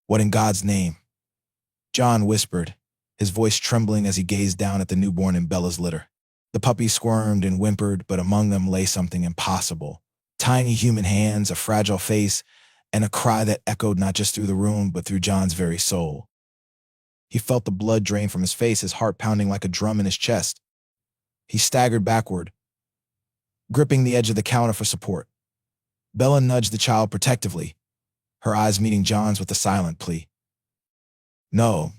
What in God's name? John whispered, his voice trembling as he gazed down at the newborn in Bella's litter. The puppy squirmed and whimpered, but among them lay something impossible. Tiny human hands, a fragile face, and a cry that echoed not just through the room, but through John's very soul. He felt the blood drain from his face, his heart pounding like a drum in his chest. He staggered backward, gripping the edge of the counter for support. Bella nudged the child protectively, her eyes meeting John's with a silent plea. "No,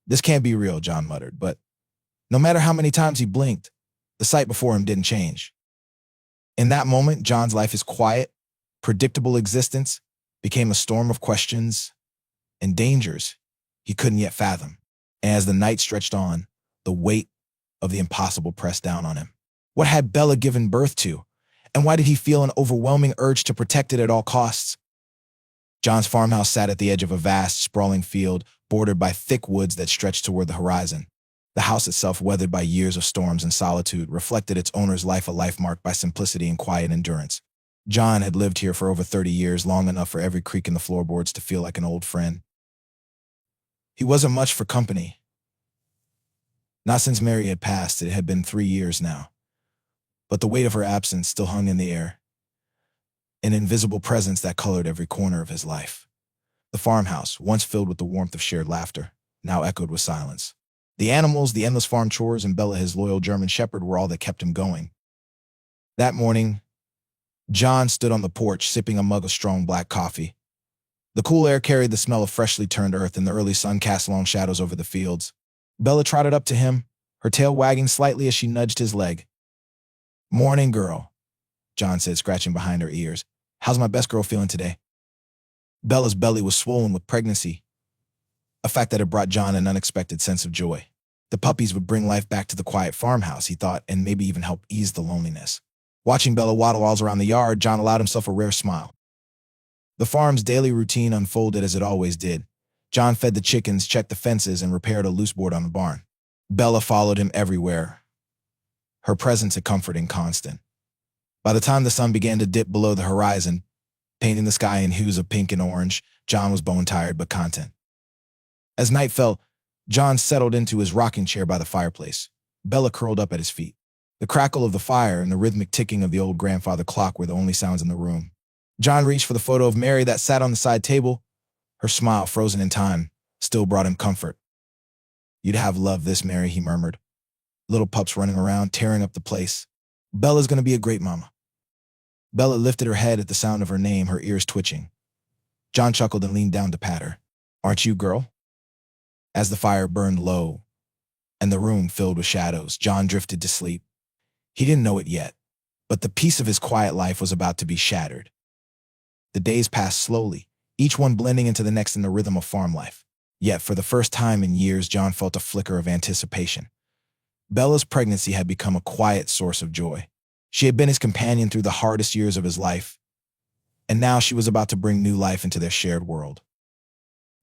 this can't be real," John muttered, but no matter how many times he blinked, the sight before him didn't change. In that moment, John's life, his quiet, predictable existence, became a storm of questions and dangers he couldn't yet fathom. And as the night stretched on, the weight of the impossible pressed down on him. What had Bella given birth to? And why did he feel an overwhelming urge to protect it at all costs? John's farmhouse sat at the edge of a vast, sprawling field bordered by thick woods that stretched toward the horizon. The house itself, weathered by years of storms and solitude, reflected its owner's life, a life marked by simplicity and quiet endurance. John had lived here for over 30 years, long enough for every creak in the floorboards to feel like an old friend. He wasn't much for company. Not since Mary had passed. It had been 3 years now. But the weight of her absence still hung in the air, an invisible presence that colored every corner of his life. The farmhouse, once filled with the warmth of shared laughter, now echoed with silence. The animals, the endless farm chores, and Bella, his loyal German shepherd, were all that kept him going. That morning, John stood on the porch, sipping a mug of strong black coffee. The cool air carried the smell of freshly turned earth, and the early sun cast long shadows over the fields. Bella trotted up to him, her tail wagging slightly as she nudged his leg. "Morning, girl," John said, scratching behind her ears. "How's my best girl feeling today?" Bella's belly was swollen with pregnancy, a fact that had brought John an unexpected sense of joy. The puppies would bring life back to the quiet farmhouse, he thought, and maybe even help ease the loneliness. Watching Bella waddle all around the yard, John allowed himself a rare smile. The farm's daily routine unfolded as it always did. John fed the chickens, checked the fences, and repaired a loose board on the barn. Bella followed him everywhere, her presence a comfort and constant. By the time the sun began to dip below the horizon, painting the sky in hues of pink and orange, John was bone-tired but content. As night fell, John settled into his rocking chair by the fireplace. Bella curled up at his feet. The crackle of the fire and the rhythmic ticking of the old grandfather clock were the only sounds in the room. John reached for the photo of Mary that sat on the side table. Her smile, frozen in time, still brought him comfort. "You'd have loved this, Mary," he murmured. "Little pups running around, tearing up the place. Bella's gonna be a great mama." Bella lifted her head at the sound of her name, her ears twitching. John chuckled and leaned down to pat her. "Aren't you, girl?" As the fire burned low and the room filled with shadows, John drifted to sleep. He didn't know it yet, but the peace of his quiet life was about to be shattered. The days passed slowly, each one blending into the next in the rhythm of farm life. Yet, for the first time in years, John felt a flicker of anticipation. Bella's pregnancy had become a quiet source of joy. She had been his companion through the hardest years of his life, and now she was about to bring new life into their shared world.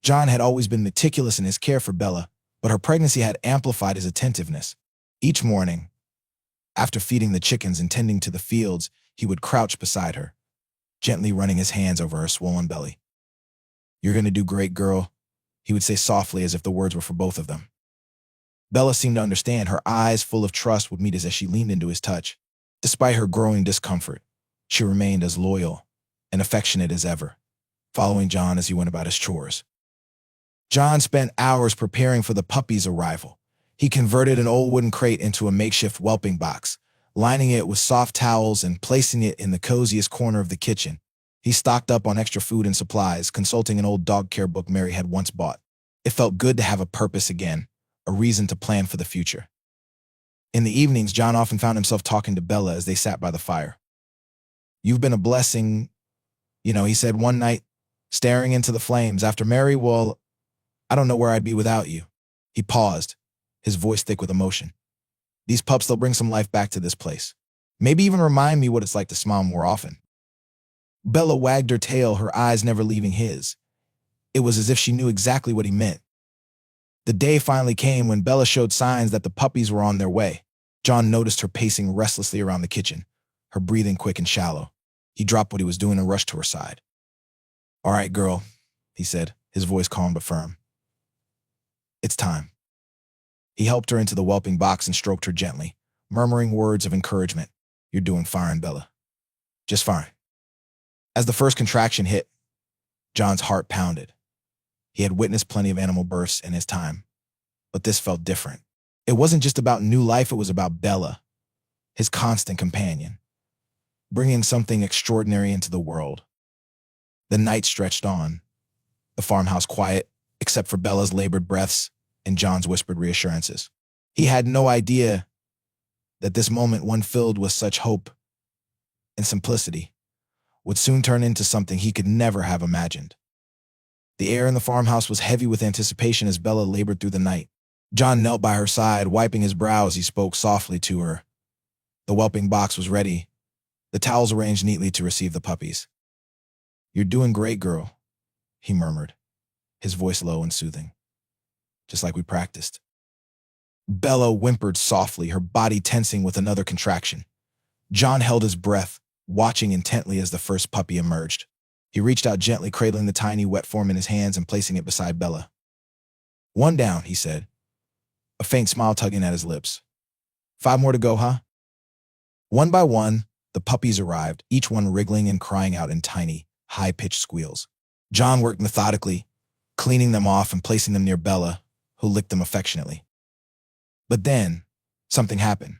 John had always been meticulous in his care for Bella, but her pregnancy had amplified his attentiveness. Each morning, after feeding the chickens and tending to the fields, he would crouch beside her, gently running his hands over her swollen belly. "You're gonna do great, girl," he would say softly as if the words were for both of them. Bella seemed to understand. Her eyes, full of trust, would meet as she leaned into his touch. Despite her growing discomfort, she remained as loyal and affectionate as ever, following John as he went about his chores. John spent hours preparing for the puppy's arrival. He converted an old wooden crate into a makeshift whelping box, lining it with soft towels and placing it in the coziest corner of the kitchen. He stocked up on extra food and supplies, consulting an old dog care book Mary had once bought. It felt good to have a purpose again, a reason to plan for the future. In the evenings, John often found himself talking to Bella as they sat by the fire. "You've been a blessing, he said one night, staring into the flames. "After Mary, well, I don't know where I'd be without you." He paused, his voice thick with emotion. "These pups, they'll bring some life back to this place. Maybe even remind me what it's like to smile more often." Bella wagged her tail, her eyes never leaving his. It was as if she knew exactly what he meant. The day finally came when Bella showed signs that the puppies were on their way. John noticed her pacing restlessly around the kitchen, her breathing quick and shallow. He dropped what he was doing and rushed to her side. "All right, girl," he said. his voice calm but firm. It's time. He helped her into the whelping box and stroked her gently, murmuring words of encouragement. You're doing fine, Bella. Just fine. As the first contraction hit, John's heart pounded. He had witnessed plenty of animal births in his time, but this felt different. It wasn't just about new life, it was about Bella, his constant companion, bringing something extraordinary into the world. The night stretched on, the farmhouse quiet, except for Bella's labored breaths and John's whispered reassurances. He had no idea that this moment, one filled with such hope and simplicity, would soon turn into something he could never have imagined. The air in the farmhouse was heavy with anticipation as Bella labored through the night. John knelt by her side, wiping his brow as he spoke softly to her. The whelping box was ready, the towels arranged neatly to receive the puppies. You're doing great, girl, he murmured, his voice low and soothing, just like we practiced. Bella whimpered softly, her body tensing with another contraction. John held his breath, watching intently as the first puppy emerged. He reached out gently, cradling the tiny wet form in his hands and placing it beside Bella. One down, he said, a faint smile tugging at his lips. 5 more to go, huh? One by one, the puppies arrived, each one wriggling and crying out in tiny, high-pitched squeals. John worked methodically, cleaning them off and placing them near Bella, who licked them affectionately. But then, something happened.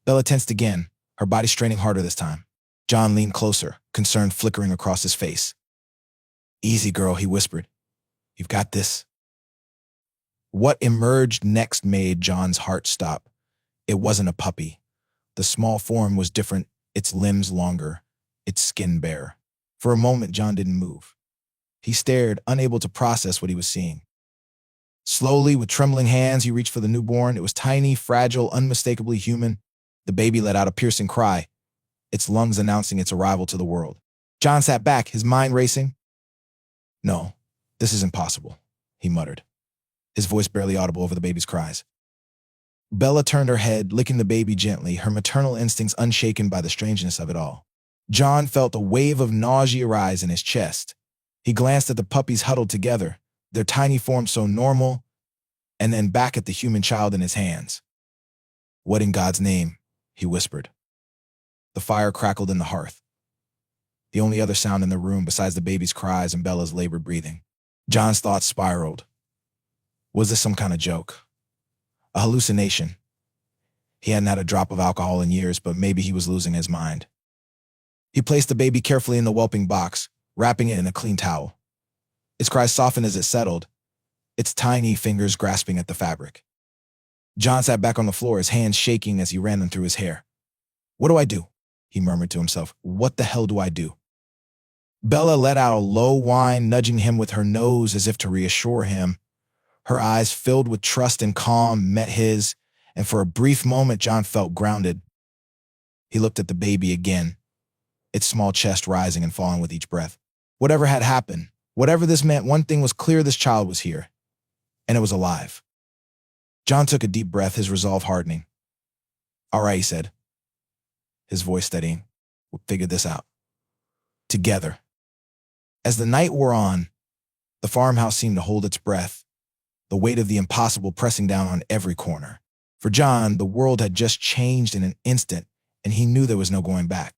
Bella tensed again, her body straining harder this time. John leaned closer, concern flickering across his face. Easy, girl, he whispered. You've got this. What emerged next made John's heart stop. It wasn't a puppy. The small form was different, its limbs longer, its skin bare. For a moment, John didn't move. He stared, unable to process what he was seeing. Slowly, with trembling hands, he reached for the newborn. It was tiny, fragile, unmistakably human. The baby let out a piercing cry, its lungs announcing its arrival to the world. John sat back, his mind racing. No, this is impossible, he muttered, his voice barely audible over the baby's cries. Bella turned her head, licking the baby gently, her maternal instincts unshaken by the strangeness of it all. John felt a wave of nausea rise in his chest. He glanced at the puppies huddled together, their tiny forms so normal, and then back at the human child in his hands. What in God's name? He whispered. The fire crackled in the hearth, the only other sound in the room besides the baby's cries and Bella's labored breathing. John's thoughts spiraled. Was this some kind of joke? A hallucination? He hadn't had a drop of alcohol in years, but maybe he was losing his mind. He placed the baby carefully in the whelping box, wrapping it in a clean towel. Its cries softened as it settled, its tiny fingers grasping at the fabric. John sat back on the floor, his hands shaking as he ran them through his hair. What do I do? He murmured to himself. What the hell do I do? Bella let out a low whine, nudging him with her nose as if to reassure him. Her eyes, filled with trust and calm, met his, and for a brief moment, John felt grounded. He looked at the baby again, its small chest rising and falling with each breath. Whatever had happened, whatever this meant, one thing was clear: this child was here, and it was alive. John took a deep breath, his resolve hardening. All right, he said, his voice steadying. We'll figure this out. Together. As the night wore on, the farmhouse seemed to hold its breath, the weight of the impossible pressing down on every corner. For John, the world had just changed in an instant, and he knew there was no going back.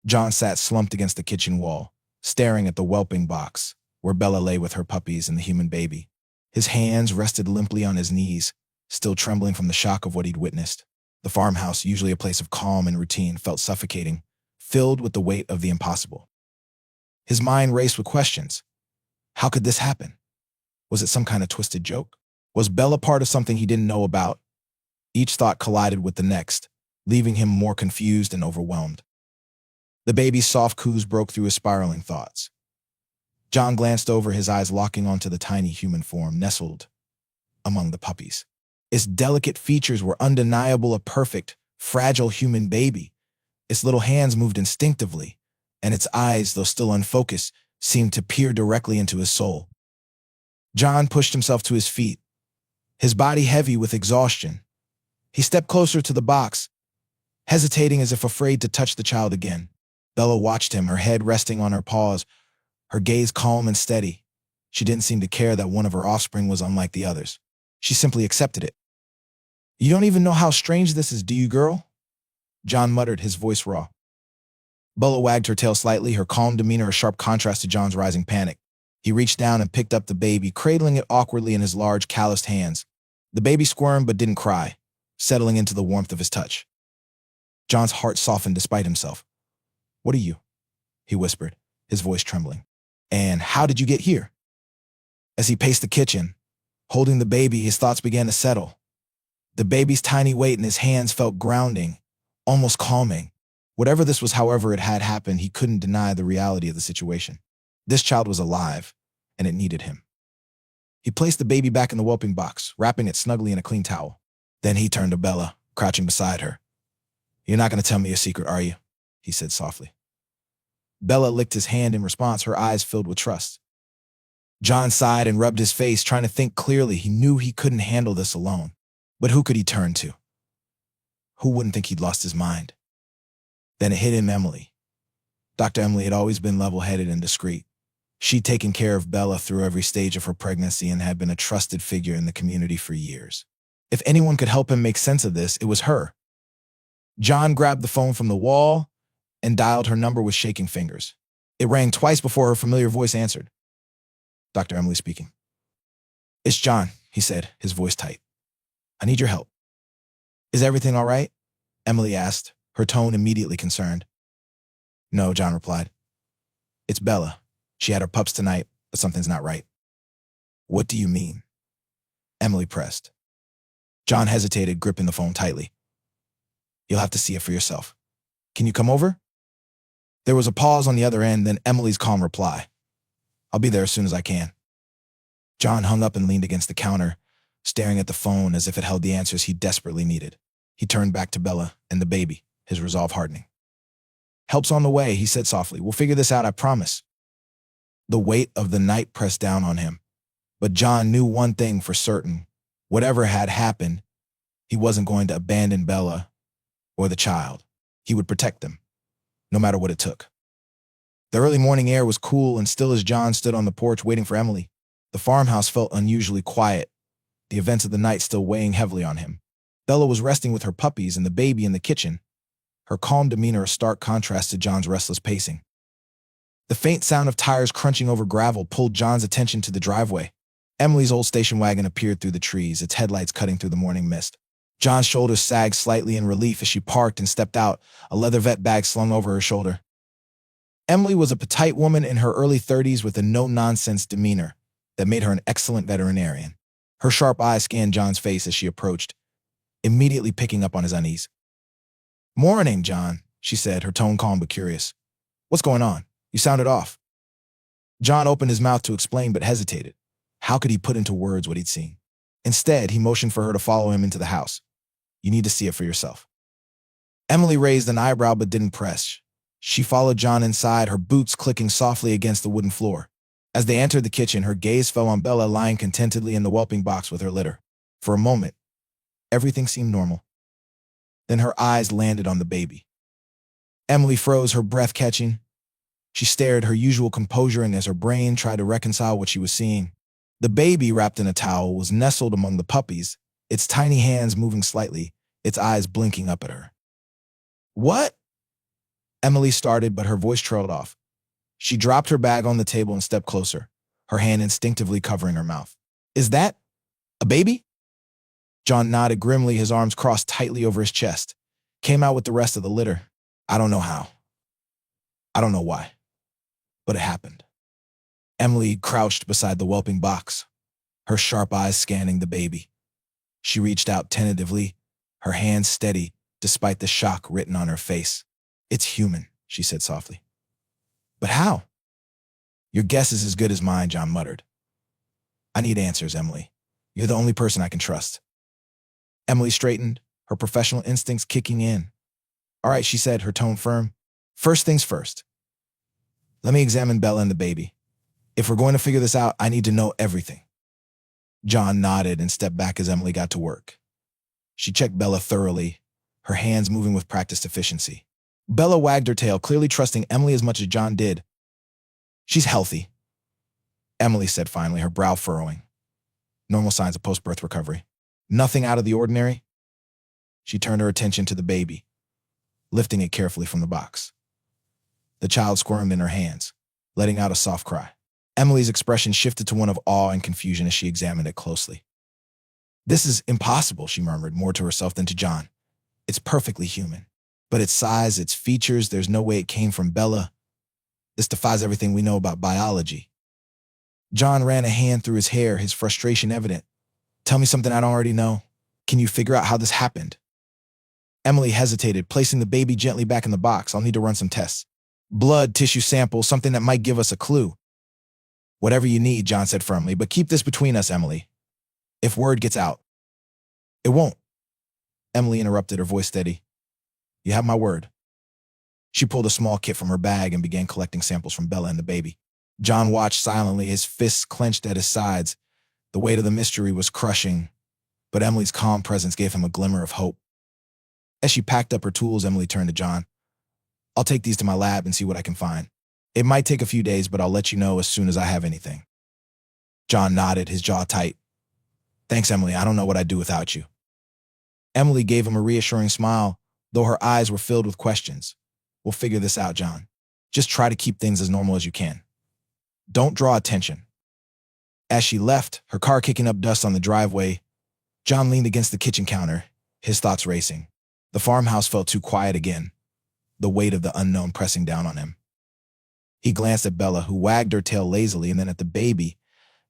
John sat slumped against the kitchen wall, staring at the whelping box, where Bella lay with her puppies and the human baby. His hands rested limply on his knees, still trembling from the shock of what he'd witnessed. The farmhouse, usually a place of calm and routine, felt suffocating, filled with the weight of the impossible. His mind raced with questions. How could this happen? Was it some kind of twisted joke? Was Bella part of something he didn't know about? Each thought collided with the next, leaving him more confused and overwhelmed. The baby's soft coos broke through his spiraling thoughts. John glanced over, his eyes locking onto the tiny human form nestled among the puppies. Its delicate features were undeniable, a perfect, fragile human baby. Its little hands moved instinctively, and its eyes, though still unfocused, seemed to peer directly into his soul. John pushed himself to his feet, his body heavy with exhaustion. He stepped closer to the box, hesitating as if afraid to touch the child again. Bella watched him, her head resting on her paws, her gaze calm and steady. She didn't seem to care that one of her offspring was unlike the others. She simply accepted it. You don't even know how strange this is, do you, girl? John muttered, his voice raw. Bella wagged her tail slightly, her calm demeanor a sharp contrast to John's rising panic. He reached down and picked up the baby, cradling it awkwardly in his large, calloused hands. The baby squirmed but didn't cry, settling into the warmth of his touch. John's heart softened despite himself. What are you? He whispered, his voice trembling. And how did you get here? As he paced the kitchen, holding the baby, his thoughts began to settle. The baby's tiny weight in his hands felt grounding, almost calming. Whatever this was, however it had happened, he couldn't deny the reality of the situation. This child was alive, and it needed him. He placed the baby back in the whelping box, wrapping it snugly in a clean towel. Then he turned to Bella, crouching beside her. You're not going to tell me a secret, are you? He said softly. Bella licked his hand in response, her eyes filled with trust. John sighed and rubbed his face, trying to think clearly. He knew he couldn't handle this alone. But who could he turn to? Who wouldn't think he'd lost his mind? Then it hit him, Emily. Dr. Emily had always been level-headed and discreet. She'd taken care of Bella through every stage of her pregnancy and had been a trusted figure in the community for years. If anyone could help him make sense of this, it was her. John grabbed the phone from the wall and dialed her number with shaking fingers. It rang twice before her familiar voice answered. Dr. Emily speaking. It's John, he said, his voice tight. I need your help. Is everything all right? Emily asked, her tone immediately concerned. No, John replied. It's Bella. She had her pups tonight, but something's not right. What do you mean? Emily pressed. John hesitated, gripping the phone tightly. You'll have to see it for yourself. Can you come over? There was a pause on the other end, then Emily's calm reply. I'll be there as soon as I can. John hung up and leaned against the counter, staring at the phone as if it held the answers he desperately needed. He turned back to Bella and the baby, his resolve hardening. Help's on the way, he said softly. We'll figure this out, I promise. The weight of the night pressed down on him, but John knew one thing for certain. Whatever had happened, he wasn't going to abandon Bella or the child. He would protect them, no matter what it took. The early morning air was cool and still as John stood on the porch waiting for Emily. The farmhouse felt unusually quiet, the events of the night still weighing heavily on him. Bella was resting with her puppies and the baby in the kitchen, her calm demeanor a stark contrast to John's restless pacing. The faint sound of tires crunching over gravel pulled John's attention to the driveway. Emily's old station wagon appeared through the trees, its headlights cutting through the morning mist. John's shoulders sagged slightly in relief as she parked and stepped out, a leather vet bag slung over her shoulder. Emily was a petite woman in her early 30s with a no-nonsense demeanor that made her an excellent veterinarian. Her sharp eyes scanned John's face as she approached, immediately picking up on his unease. Morning, John, she said, her tone calm but curious. What's going on? You sounded off. John opened his mouth to explain but hesitated. How could he put into words what he'd seen? Instead, he motioned for her to follow him into the house. You need to see it for yourself. Emily raised an eyebrow but didn't press. She followed John inside, her boots clicking softly against the wooden floor. As they entered the kitchen, her gaze fell on Bella lying contentedly in the whelping box with her litter. For a moment, everything seemed normal. Then her eyes landed on the baby. Emily froze, her breath catching. She stared, her usual composure, and as her brain tried to reconcile what she was seeing. The baby, wrapped in a towel, was nestled among the puppies, its tiny hands moving slightly, its eyes blinking up at her. What? Emily started, but her voice trailed off. She dropped her bag on the table and stepped closer, her hand instinctively covering her mouth. Is that a baby? John nodded grimly, his arms crossed tightly over his chest. Came out with the rest of the litter. I don't know how. I don't know why. But it happened. Emily crouched beside the whelping box, her sharp eyes scanning the baby. She reached out tentatively, her hands steady despite the shock written on her face. It's human, she said softly. But how? Your guess is as good as mine, John muttered. I need answers, Emily. You're the only person I can trust. Emily straightened, her professional instincts kicking in. All right, she said, her tone firm. First things first. Let me examine Bella and the baby. If we're going to figure this out, I need to know everything. John nodded and stepped back as Emily got to work. She checked Bella thoroughly, her hands moving with practiced efficiency. Bella wagged her tail, clearly trusting Emily as much as John did. She's healthy. Emily said finally, her brow furrowing. Normal signs of post-birth recovery. Nothing out of the ordinary? She turned her attention to the baby, lifting it carefully from the box. The child squirmed in her hands, letting out a soft cry. Emily's expression shifted to one of awe and confusion as she examined it closely. This is impossible, she murmured, more to herself than to John. It's perfectly human. But its size, its features, there's no way it came from Bella. This defies everything we know about biology. John ran a hand through his hair, his frustration evident. Tell me something I don't already know. Can you figure out how this happened? Emily hesitated, placing the baby gently back in the box. I'll need to run some tests. Blood, tissue sample, something that might give us a clue. Whatever you need, John said firmly, but keep this between us, Emily. If word gets out. It won't. Emily interrupted, her voice steady. You have my word. She pulled a small kit from her bag and began collecting samples from Bella and the baby. John watched silently, his fists clenched at his sides. The weight of the mystery was crushing, but Emily's calm presence gave him a glimmer of hope. As she packed up her tools, Emily turned to John. I'll take these to my lab and see what I can find. It might take a few days, but I'll let you know as soon as I have anything. John nodded, his jaw tight. Thanks, Emily. I don't know what I'd do without you. Emily gave him a reassuring smile, though her eyes were filled with questions. We'll figure this out, John. Just try to keep things as normal as you can. Don't draw attention. As she left, her car kicking up dust on the driveway, John leaned against the kitchen counter, his thoughts racing. The farmhouse felt too quiet again, the weight of the unknown pressing down on him. He glanced at Bella, who wagged her tail lazily, and then at the baby,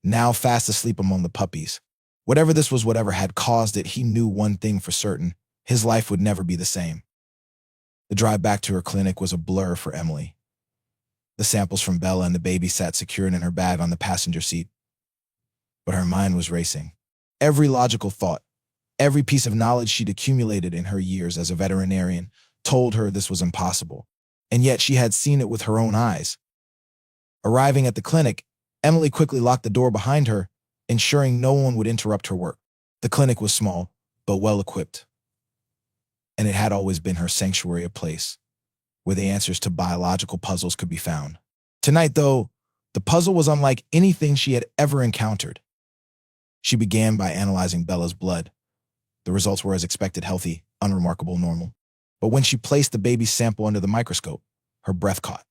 now fast asleep among the puppies. Whatever this was, whatever had caused it, he knew one thing for certain. His life would never be the same. The drive back to her clinic was a blur for Emily. The samples from Bella and the baby sat secured in her bag on the passenger seat. But her mind was racing. Every logical thought, every piece of knowledge she'd accumulated in her years as a veterinarian told her this was impossible. And yet she had seen it with her own eyes. Arriving at the clinic, Emily quickly locked the door behind her, ensuring no one would interrupt her work. The clinic was small, but well-equipped. And it had always been her sanctuary, a place where the answers to biological puzzles could be found. Tonight, though, the puzzle was unlike anything she had ever encountered. She began by analyzing Bella's blood. The results were as expected, healthy, unremarkable, normal. But when she placed the baby's sample under the microscope, her breath caught.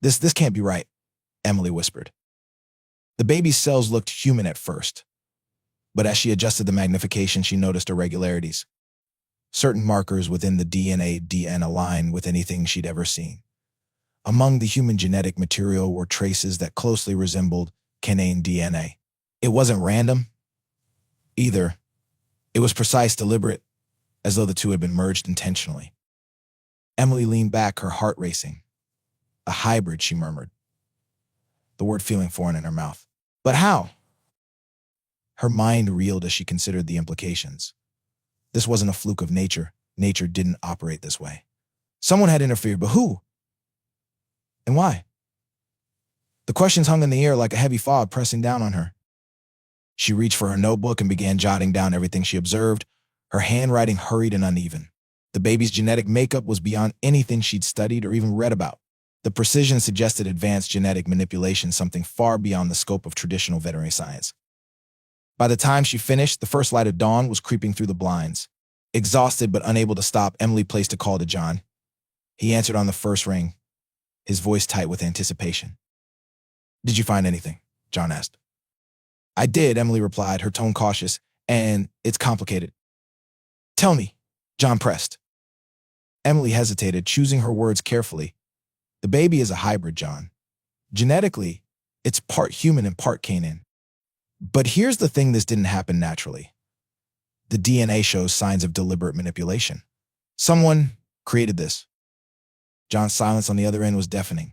This can't be right, Emily whispered. The baby's cells looked human at first, but as she adjusted the magnification, she noticed irregularities. Certain markers within the DNA didn't align with anything she'd ever seen. Among the human genetic material were traces that closely resembled canine DNA. It wasn't random, either. It was precise, deliberate, as though the two had been merged intentionally. Emily leaned back, her heart racing. A hybrid, she murmured, the word feeling foreign in her mouth. But how? Her mind reeled as she considered the implications. This wasn't a fluke of nature. Nature didn't operate this way. Someone had interfered, but who? And why? The questions hung in the air like a heavy fog pressing down on her. She reached for her notebook and began jotting down everything she observed, her handwriting hurried and uneven. The baby's genetic makeup was beyond anything she'd studied or even read about. The precision suggested advanced genetic manipulation, something far beyond the scope of traditional veterinary science. By the time she finished, the first light of dawn was creeping through the blinds. Exhausted but unable to stop, Emily placed a call to John. He answered on the first ring, his voice tight with anticipation. Did you find anything? John asked. I did, Emily replied, her tone cautious, and it's complicated. Tell me, John pressed. Emily hesitated, choosing her words carefully. The baby is a hybrid, John. Genetically, it's part human and part canine. But here's the thing, this didn't happen naturally. The DNA shows signs of deliberate manipulation. Someone created this. John's silence on the other end was deafening.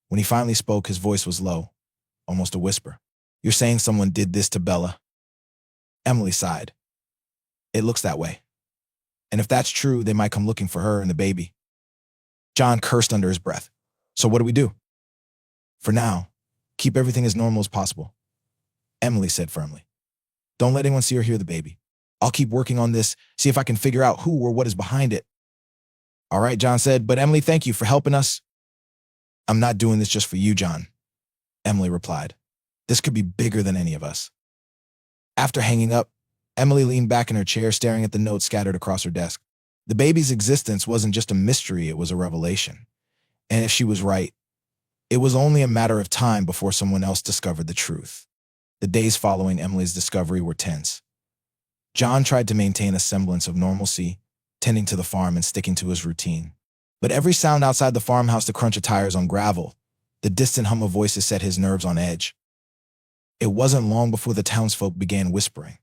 When he finally spoke, his voice was low, almost a whisper. You're saying someone did this to Bella? Emily sighed. It looks that way. And if that's true, they might come looking for her and the baby. John cursed under his breath. So what do we do? For now, keep everything as normal as possible. Emily said firmly. Don't let anyone see or hear the baby. I'll keep working on this, see if I can figure out who or what is behind it. All right, John said, but Emily, thank you for helping us. I'm not doing this just for you, John, Emily replied. This could be bigger than any of us. After hanging up, Emily leaned back in her chair, staring at the notes scattered across her desk. The baby's existence wasn't just a mystery, it was a revelation. And if she was right, it was only a matter of time before someone else discovered the truth. The days following Emily's discovery were tense. John tried to maintain a semblance of normalcy, tending to the farm and sticking to his routine. But every sound outside the farmhouse, the crunch of tires on gravel, the distant hum of voices set his nerves on edge. It wasn't long before the townsfolk began whispering.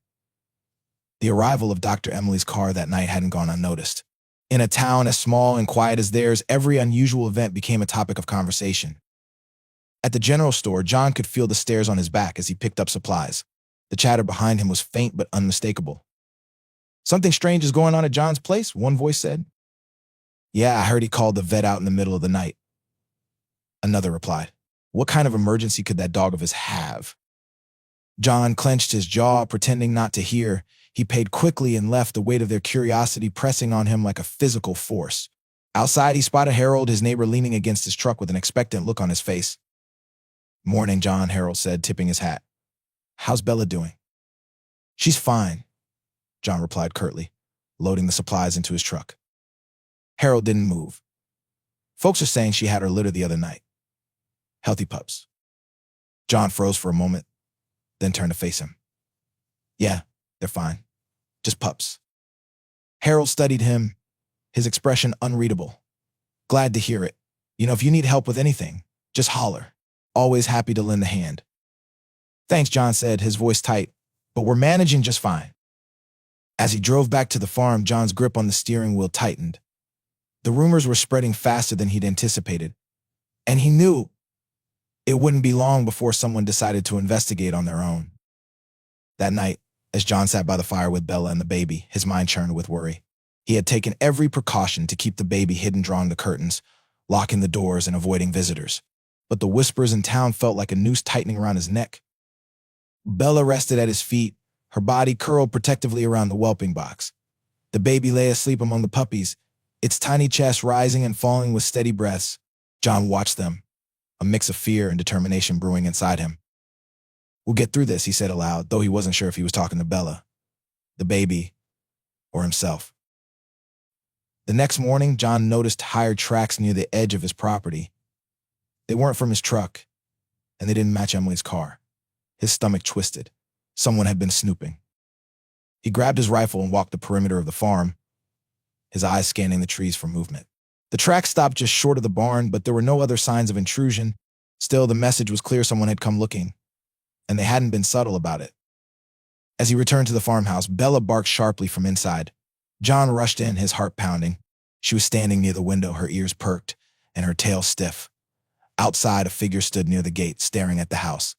The arrival of Dr. Emily's car that night hadn't gone unnoticed. In a town as small and quiet as theirs, every unusual event became a topic of conversation. At the general store, John could feel the stares on his back as he picked up supplies. The chatter behind him was faint but unmistakable. "Something strange is going on at John's place," one voice said. "Yeah, I heard he called the vet out in the middle of the night," another replied. "What kind of emergency could that dog of his have?" John clenched his jaw, pretending not to hear. He paid quickly and left, the weight of their curiosity pressing on him like a physical force. Outside, he spotted Harold, his neighbor, leaning against his truck with an expectant look on his face. "Morning, John," Harold said, tipping his hat. "How's Bella doing?" "She's fine," John replied curtly, loading the supplies into his truck. Harold didn't move. "Folks are saying she had her litter the other night. Healthy pups." John froze for a moment, then turned to face him. "Yeah, they're fine. Just pups." Harold studied him, his expression unreadable. "Glad to hear it. If you need help with anything, just holler. Always happy to lend a hand." "Thanks," John said, his voice tight, "but we're managing just fine." As he drove back to the farm, John's grip on the steering wheel tightened. The rumors were spreading faster than he'd anticipated, and he knew it wouldn't be long before someone decided to investigate on their own. That night, as John sat by the fire with Bella and the baby, his mind churned with worry. He had taken every precaution to keep the baby hidden, drawing the curtains, locking the doors, and avoiding visitors. But the whispers in town felt like a noose tightening around his neck. Bella rested at his feet, her body curled protectively around the whelping box. The baby lay asleep among the puppies, its tiny chest rising and falling with steady breaths. John watched them, a mix of fear and determination brewing inside him. "We'll get through this," he said aloud, though he wasn't sure if he was talking to Bella, the baby, or himself. The next morning, John noticed hired tracks near the edge of his property. They weren't from his truck, and they didn't match Emily's car. His stomach twisted. Someone had been snooping. He grabbed his rifle and walked the perimeter of the farm, his eyes scanning the trees for movement. The tracks stopped just short of the barn, but there were no other signs of intrusion. Still, the message was clear: someone had come looking, and they hadn't been subtle about it. As he returned to the farmhouse, Bella barked sharply from inside. John rushed in, his heart pounding. She was standing near the window, her ears perked and her tail stiff. Outside, a figure stood near the gate, staring at the house.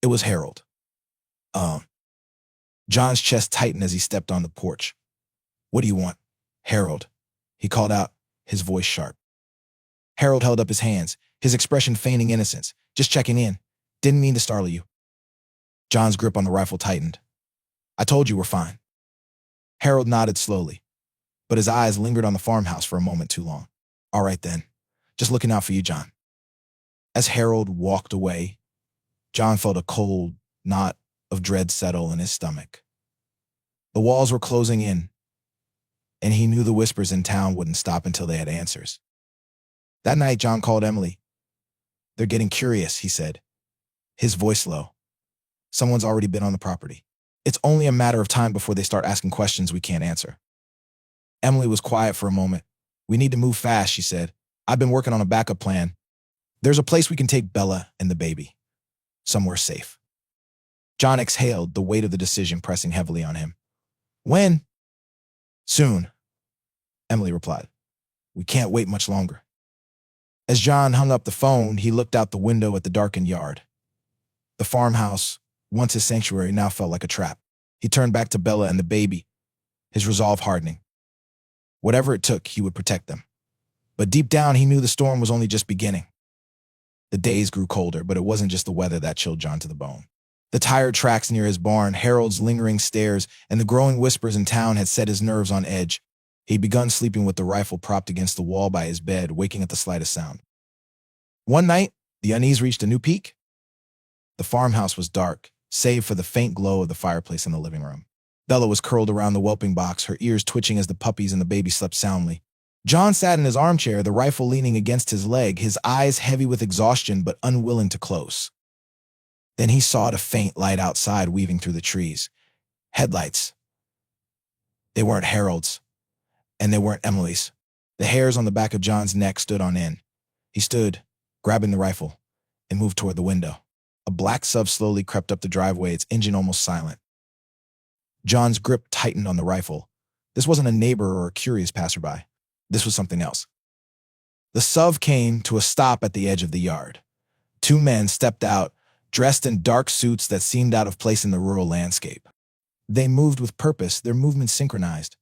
It was Harold. John's chest tightened as he stepped on the porch. "What do you want?" "Harold," he called out, his voice sharp. Harold held up his hands, his expression feigning innocence. "Just checking in. Didn't mean to startle you." John's grip on the rifle tightened. "I told you we're fine." Harold nodded slowly, but his eyes lingered on the farmhouse for a moment too long. "All right then. Just looking out for you, John." As Harold walked away, John felt a cold knot of dread settle in his stomach. The walls were closing in, and he knew the whispers in town wouldn't stop until they had answers. That night, John called Emily. "They're getting curious," he said, his voice low. "Someone's already been on the property. It's only a matter of time before they start asking questions we can't answer." Emily was quiet for a moment. "We need to move fast," she said. "I've been working on a backup plan. There's a place we can take Bella and the baby. Somewhere safe." John exhaled, the weight of the decision pressing heavily on him. "When?" "Soon," Emily replied. "We can't wait much longer." As John hung up the phone, he looked out the window at the darkened yard. The farmhouse, once his sanctuary, now felt like a trap. He turned back to Bella and the baby, his resolve hardening. Whatever it took, he would protect them. But deep down, he knew the storm was only just beginning. The days grew colder, but it wasn't just the weather that chilled John to the bone. The tired tracks near his barn, Harold's lingering stares, and the growing whispers in town had set his nerves on edge. He'd begun sleeping with the rifle propped against the wall by his bed, waking at the slightest sound. One night, the unease reached a new peak. The farmhouse was dark, save for the faint glow of the fireplace in the living room. Bella was curled around the whelping box, her ears twitching as the puppies and the baby slept soundly. John sat in his armchair, the rifle leaning against his leg, his eyes heavy with exhaustion but unwilling to close. Then he saw the faint light outside weaving through the trees. Headlights. They weren't Harold's, and they weren't Emily's. The hairs on the back of John's neck stood on end. He stood, grabbing the rifle, and moved toward the window. A black sub slowly crept up the driveway, its engine almost silent. John's grip tightened on the rifle. This wasn't a neighbor or a curious passerby. This was something else. The SUV came to a stop at the edge of the yard. Two men stepped out, dressed in dark suits that seemed out of place in the rural landscape. They moved with purpose, their movements synchronized,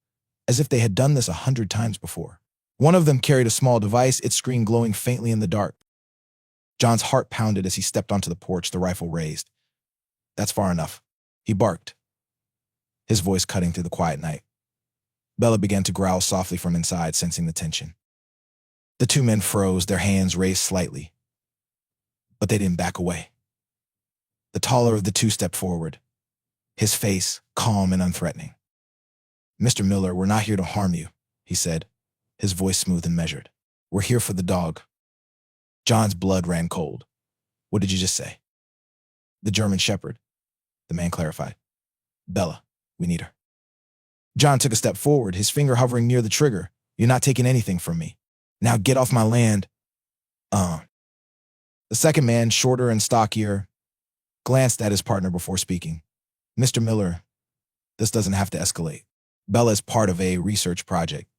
as if they had done this 100 times before. One of them carried a small device, its screen glowing faintly in the dark. John's heart pounded as he stepped onto the porch, the rifle raised. "That's far enough," he barked, his voice cutting through the quiet night. Bella began to growl softly from inside, sensing the tension. The two men froze, their hands raised slightly. But they didn't back away. The taller of the two stepped forward, his face calm and unthreatening. "Mr. Miller, we're not here to harm you," he said, his voice smooth and measured. "We're here for the dog." John's blood ran cold. "What did you just say?" "The German Shepherd," the man clarified. "Bella, we need her." John took a step forward, his finger hovering near the trigger. "You're not taking anything from me. Now get off my land." The second man, shorter and stockier, glanced at his partner before speaking. "Mr. Miller, this doesn't have to escalate. Bella is part of a research project.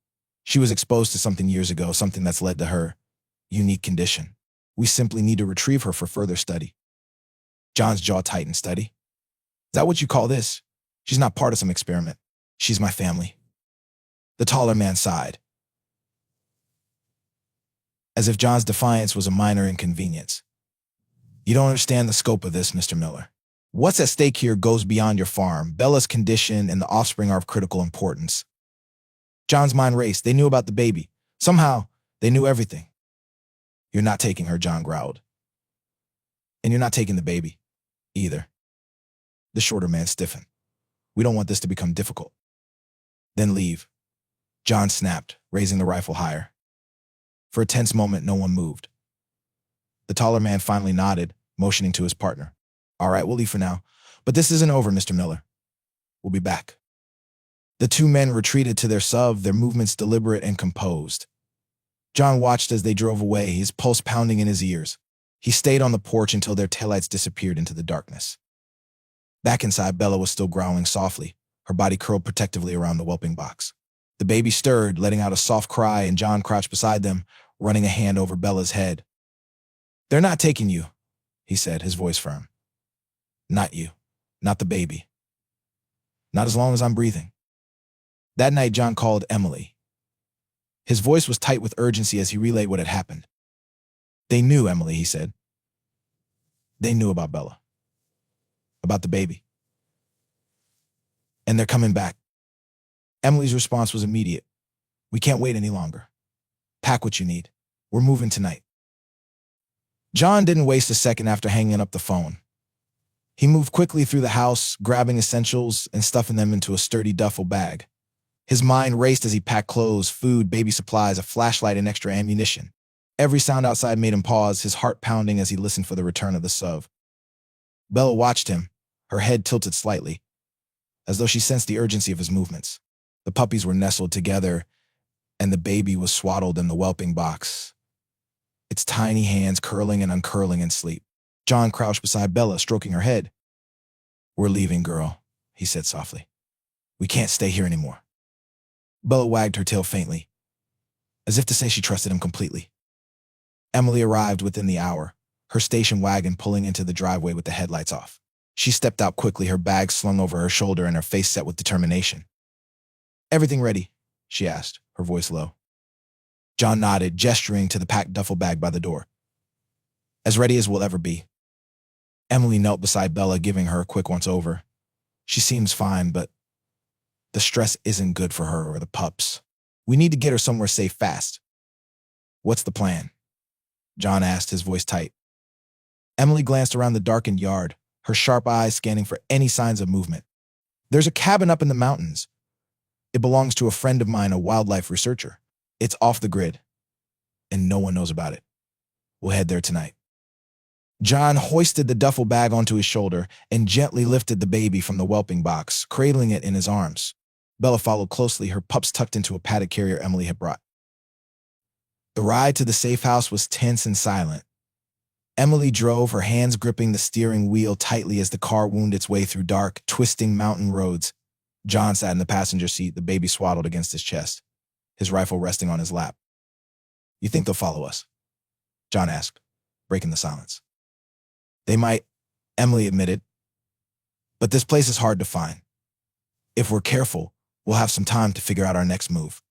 She was exposed to something years ago, something that's led to her unique condition. We simply need to retrieve her for further study." John's jaw tightened. "Study? Is that what you call this? She's not part of some experiment. She's my family." The taller man sighed, as if John's defiance was a minor inconvenience. "You don't understand the scope of this, Mr. Miller. What's at stake here goes beyond your farm. Bella's condition and the offspring are of critical importance." John's mind raced. They knew about the baby. Somehow, they knew everything. "You're not taking her," John growled. "And you're not taking the baby, either." The shorter man stiffened. "We don't want this to become difficult." "Then leave," John snapped, raising the rifle higher. For a tense moment, no one moved. The taller man finally nodded, motioning to his partner. "All right, we'll leave for now. But this isn't over, Mr. Miller. We'll be back." The two men retreated to their SUV, their movements deliberate and composed. John watched as they drove away, his pulse pounding in his ears. He stayed on the porch until their taillights disappeared into the darkness. Back inside, Bella was still growling softly, her body curled protectively around the whelping box. The baby stirred, letting out a soft cry, and John crouched beside them, running a hand over Bella's head. "They're not taking you," he said, his voice firm. "Not you. Not the baby. Not as long as I'm breathing." That night, John called Emily. His voice was tight with urgency as he relayed what had happened. "They knew, Emily," he said. "They knew about Bella. About the baby. And they're coming back." Emily's response was immediate. "We can't wait any longer. Pack what you need. We're moving tonight." John didn't waste a second after hanging up the phone. He moved quickly through the house, grabbing essentials and stuffing them into a sturdy duffel bag. His mind raced as he packed clothes, food, baby supplies, a flashlight, and extra ammunition. Every sound outside made him pause, his heart pounding as he listened for the return of the SUV. Bella watched him, her head tilted slightly, as though she sensed the urgency of his movements. The puppies were nestled together, and the baby was swaddled in the whelping box, its tiny hands curling and uncurling in sleep. John crouched beside Bella, stroking her head. "We're leaving, girl," he said softly. "We can't stay here anymore." Bella wagged her tail faintly, as if to say she trusted him completely. Emily arrived within the hour, her station wagon pulling into the driveway with the headlights off. She stepped out quickly, her bag slung over her shoulder and her face set with determination. "Everything ready?" she asked, her voice low. John nodded, gesturing to the packed duffel bag by the door. "As ready as we'll ever be." Emily knelt beside Bella, giving her a quick once-over. "She seems fine, but the stress isn't good for her or the pups. We need to get her somewhere safe fast." "What's the plan?" John asked, his voice tight. Emily glanced around the darkened yard, her sharp eyes scanning for any signs of movement. There's a cabin up in the mountains. It belongs to a friend of mine, a wildlife researcher. It's off the grid, and no one knows about it. We'll head there tonight. John hoisted the duffel bag onto his shoulder and gently lifted the baby from the whelping box, cradling it in his arms. Bella followed closely, her pups tucked into a padded carrier Emily had brought. The ride to the safe house was tense and silent. Emily drove, her hands gripping the steering wheel tightly as the car wound its way through dark, twisting mountain roads. John sat in the passenger seat, the baby swaddled against his chest, his rifle resting on his lap. "You think they'll follow us?" John asked, breaking the silence. "They might," Emily admitted. "But this place is hard to find. If we're careful, we'll have some time to figure out our next move."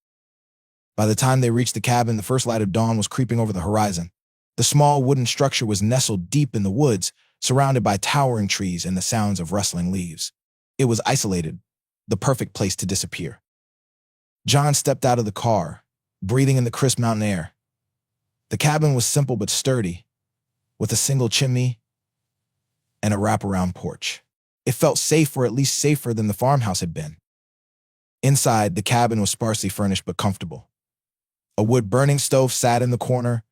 By the time they reached the cabin, the first light of dawn was creeping over the horizon. The small wooden structure was nestled deep in the woods, surrounded by towering trees and the sounds of rustling leaves. It was isolated, the perfect place to disappear. John stepped out of the car, breathing in the crisp mountain air. The cabin was simple but sturdy, with a single chimney and a wraparound porch. It felt safe, or at least safer than the farmhouse had been. Inside, the cabin was sparsely furnished but comfortable. A wood-burning stove sat in the corner,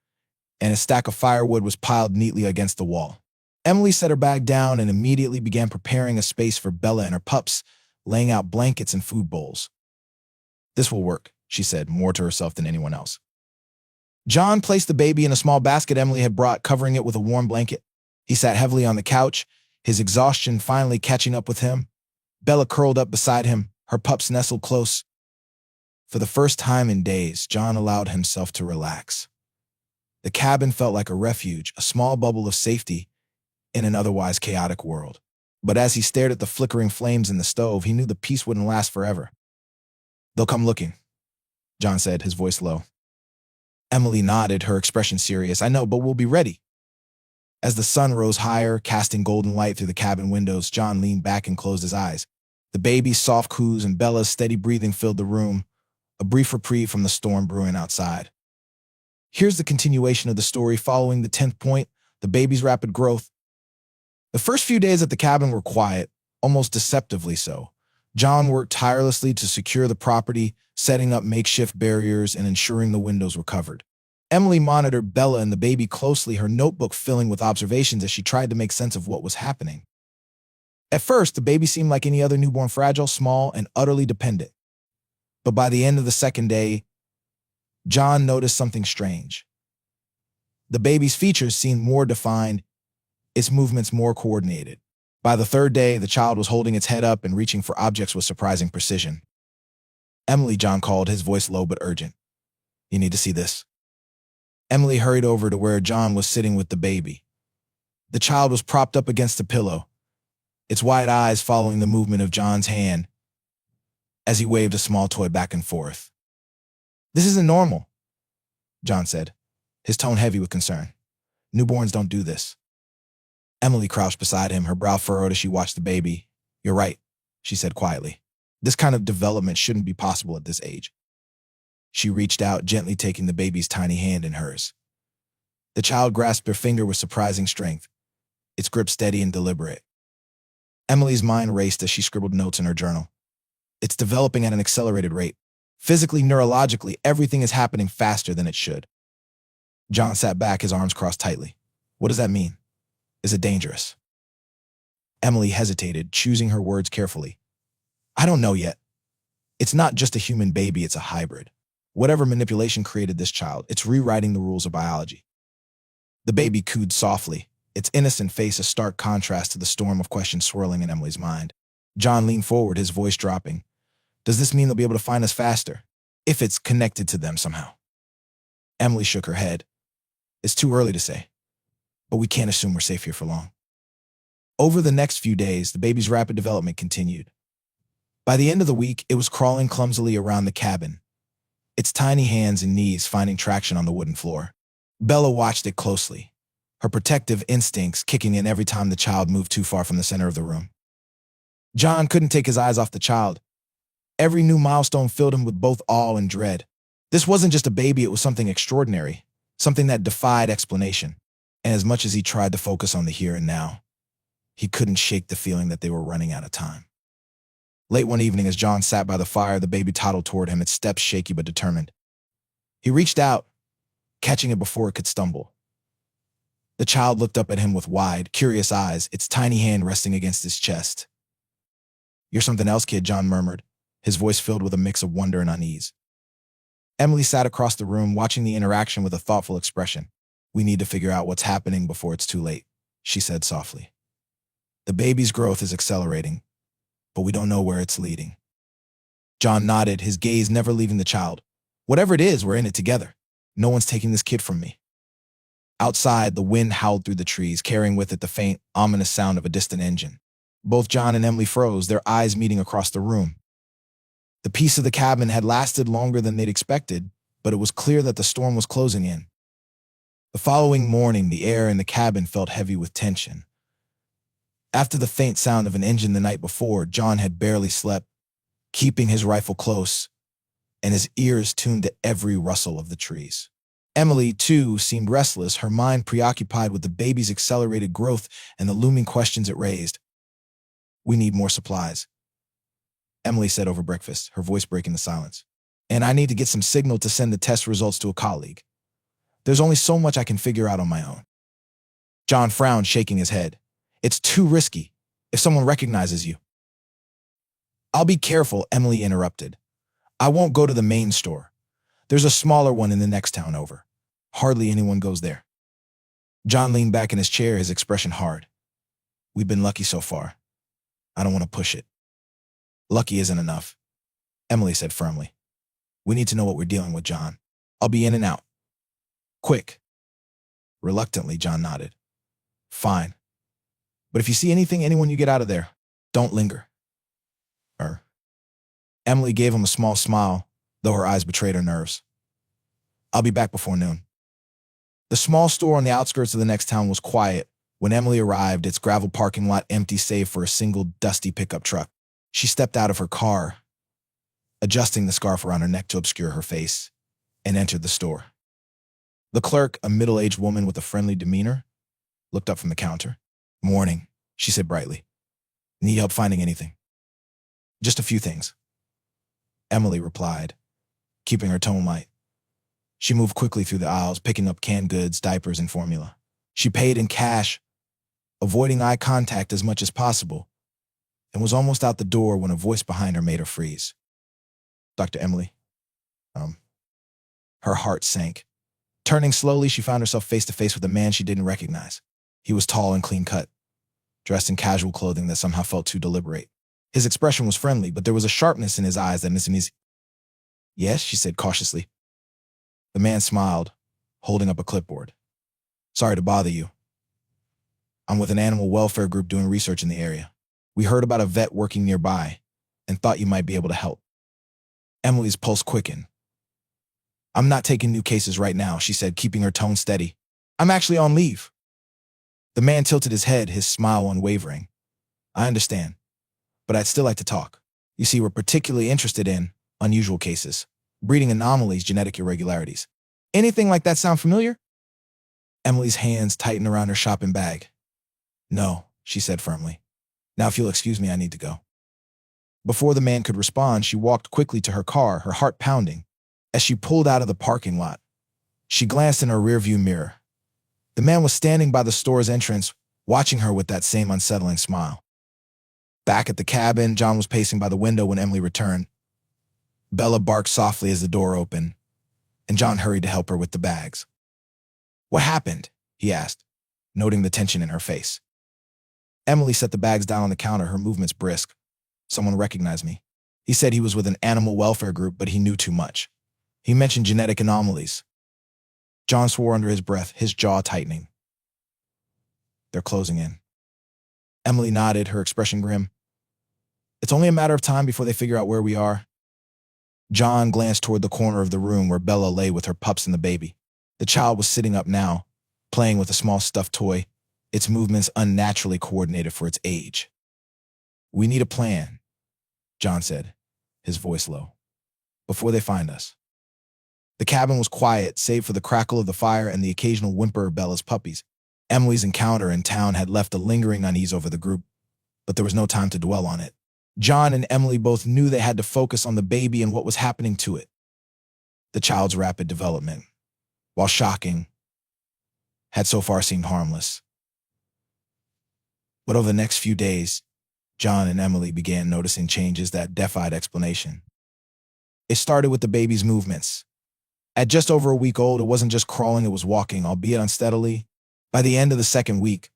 and a stack of firewood was piled neatly against the wall. Emily set her bag down and immediately began preparing a space for Bella and her pups, laying out blankets and food bowls. "This will work," she said, more to herself than anyone else. John placed the baby in a small basket Emily had brought, covering it with a warm blanket. He sat heavily on the couch, his exhaustion finally catching up with him. Bella curled up beside him, her pups nestled close. For the first time in days, John allowed himself to relax. The cabin felt like a refuge, a small bubble of safety in an otherwise chaotic world. But as he stared at the flickering flames in the stove, he knew the peace wouldn't last forever. "They'll come looking," John said, his voice low. Emily nodded, her expression serious. "I know, but we'll be ready." As the sun rose higher, casting golden light through the cabin windows, John leaned back and closed his eyes. The baby's soft coos and Bella's steady breathing filled the room, a brief reprieve from the storm brewing outside. Here's the continuation of the story following the 10th point, the baby's rapid growth. The first few days at the cabin were quiet, almost deceptively so. John worked tirelessly to secure the property, setting up makeshift barriers and ensuring the windows were covered. Emily monitored Bella and the baby closely, her notebook filling with observations as she tried to make sense of what was happening. At first, the baby seemed like any other newborn, fragile, small, and utterly dependent. But by the end of the second day, John noticed something strange. The baby's features seemed more defined, its movements more coordinated. By the third day, the child was holding its head up and reaching for objects with surprising precision. "Emily," John called, his voice low but urgent. "You need to see this." Emily hurried over to where John was sitting with the baby. The child was propped up against a pillow, its wide eyes following the movement of John's hand as he waved a small toy back and forth. "This isn't normal," John said, his tone heavy with concern. "Newborns don't do this." Emily crouched beside him, her brow furrowed as she watched the baby. "You're right," she said quietly. "This kind of development shouldn't be possible at this age." She reached out, gently taking the baby's tiny hand in hers. The child grasped her finger with surprising strength, its grip steady and deliberate. Emily's mind raced as she scribbled notes in her journal. "It's developing at an accelerated rate. Physically, neurologically, everything is happening faster than it should." John sat back, his arms crossed tightly. "What does that mean? Is it dangerous?" Emily hesitated, choosing her words carefully. "I don't know yet. It's not just a human baby, it's a hybrid. Whatever manipulation created this child, it's rewriting the rules of biology." The baby cooed softly, its innocent face a stark contrast to the storm of questions swirling in Emily's mind. John leaned forward, his voice dropping. "Does this mean they'll be able to find us faster, if it's connected to them somehow?" Emily shook her head. "It's too early to say, but we can't assume we're safe here for long." Over the next few days, the baby's rapid development continued. By the end of the week, it was crawling clumsily around the cabin, its tiny hands and knees finding traction on the wooden floor. Bella watched it closely, her protective instincts kicking in every time the child moved too far from the center of the room. John couldn't take his eyes off the child. Every new milestone filled him with both awe and dread. This wasn't just a baby, it was something extraordinary, something that defied explanation. And as much as he tried to focus on the here and now, he couldn't shake the feeling that they were running out of time. Late one evening, as John sat by the fire, the baby toddled toward him, its steps shaky but determined. He reached out, catching it before it could stumble. The child looked up at him with wide, curious eyes, its tiny hand resting against his chest. "You're something else, kid," John murmured, his voice filled with a mix of wonder and unease. Emily sat across the room, watching the interaction with a thoughtful expression. "We need to figure out what's happening before it's too late," she said softly. "The baby's growth is accelerating, but we don't know where it's leading." John nodded, his gaze never leaving the child. "Whatever it is, we're in it together. No one's taking this kid from me." Outside, the wind howled through the trees, carrying with it the faint, ominous sound of a distant engine. Both John and Emily froze, their eyes meeting across the room. The peace of the cabin had lasted longer than they'd expected, but it was clear that the storm was closing in. The following morning, the air in the cabin felt heavy with tension. After the faint sound of an engine the night before, John had barely slept, keeping his rifle close and his ears tuned to every rustle of the trees. Emily, too, seemed restless, her mind preoccupied with the baby's accelerated growth and the looming questions it raised. "We need more supplies," Emily said over breakfast, her voice breaking the silence. "And I need to get some signal to send the test results to a colleague. There's only so much I can figure out on my own." John frowned, shaking his head. "It's too risky. If someone recognizes you." "I'll be careful," Emily interrupted. "I won't go to the main store. There's a smaller one in the next town over. Hardly anyone goes there." John leaned back in his chair, his expression hard. "We've been lucky so far. I don't want to push it." "Lucky isn't enough," Emily said firmly. "We need to know what we're dealing with, John. I'll be in and out. Quick." Reluctantly, John nodded. "Fine. But if you see anyone you get out of there, don't linger." Emily gave him a small smile, though her eyes betrayed her nerves. "I'll be back before noon." The small store on the outskirts of the next town was quiet. When Emily arrived, its gravel parking lot empty save for a single dusty pickup truck. She stepped out of her car, adjusting the scarf around her neck to obscure her face, and entered the store. The clerk, a middle-aged woman with a friendly demeanor, looked up from the counter. "Morning," she said brightly. "Need help finding anything?" "Just a few things," Emily replied, keeping her tone light. She moved quickly through the aisles, picking up canned goods, diapers, and formula. She paid in cash, avoiding eye contact as much as possible, and was almost out the door when a voice behind her made her freeze. "Dr. Emily?" Her heart sank. Turning slowly, she found herself face to face with a man she didn't recognize. He was tall and clean-cut, dressed in casual clothing that somehow felt too deliberate. His expression was friendly, but there was a sharpness in his eyes that missed in his... "Yes," she said cautiously. The man smiled, holding up a clipboard. "Sorry to bother you. I'm with an animal welfare group doing research in the area. We heard about a vet working nearby and thought you might be able to help." Emily's pulse quickened. "I'm not taking new cases right now," she said, keeping her tone steady. "I'm actually on leave." The man tilted his head, his smile unwavering. "I understand, but I'd still like to talk. You see, we're particularly interested in unusual cases, breeding anomalies, genetic irregularities. Anything like that sound familiar?" Emily's hands tightened around her shopping bag. "No," she said firmly. "Now, if you'll excuse me, I need to go." Before the man could respond, she walked quickly to her car, her heart pounding. As she pulled out of the parking lot, she glanced in her rearview mirror. The man was standing by the store's entrance, watching her with that same unsettling smile. Back at the cabin, John was pacing by the window when Emily returned. Bella barked softly as the door opened, and John hurried to help her with the bags. "What happened?" he asked, noting the tension in her face. Emily set the bags down on the counter, her movements brisk. "Someone recognized me. He said he was with an animal welfare group, but he knew too much. He mentioned genetic anomalies." John swore under his breath, his jaw tightening. "They're closing in." Emily nodded, her expression grim. "It's only a matter of time before they figure out where we are." John glanced toward the corner of the room where Bella lay with her pups and the baby. The child was sitting up now, playing with a small stuffed toy, its movements unnaturally coordinated for its age. "We need a plan," John said, his voice low, "before they find us." The cabin was quiet, save for the crackle of the fire and the occasional whimper of Bella's puppies. Emily's encounter in town had left a lingering unease over the group, but there was no time to dwell on it. John and Emily both knew they had to focus on the baby and what was happening to it. The child's rapid development, while shocking, had so far seemed harmless. But over the next few days, John and Emily began noticing changes that defied explanation. It started with the baby's movements. At just over a week old, it wasn't just crawling, it was walking, albeit unsteadily. By the end of the second week,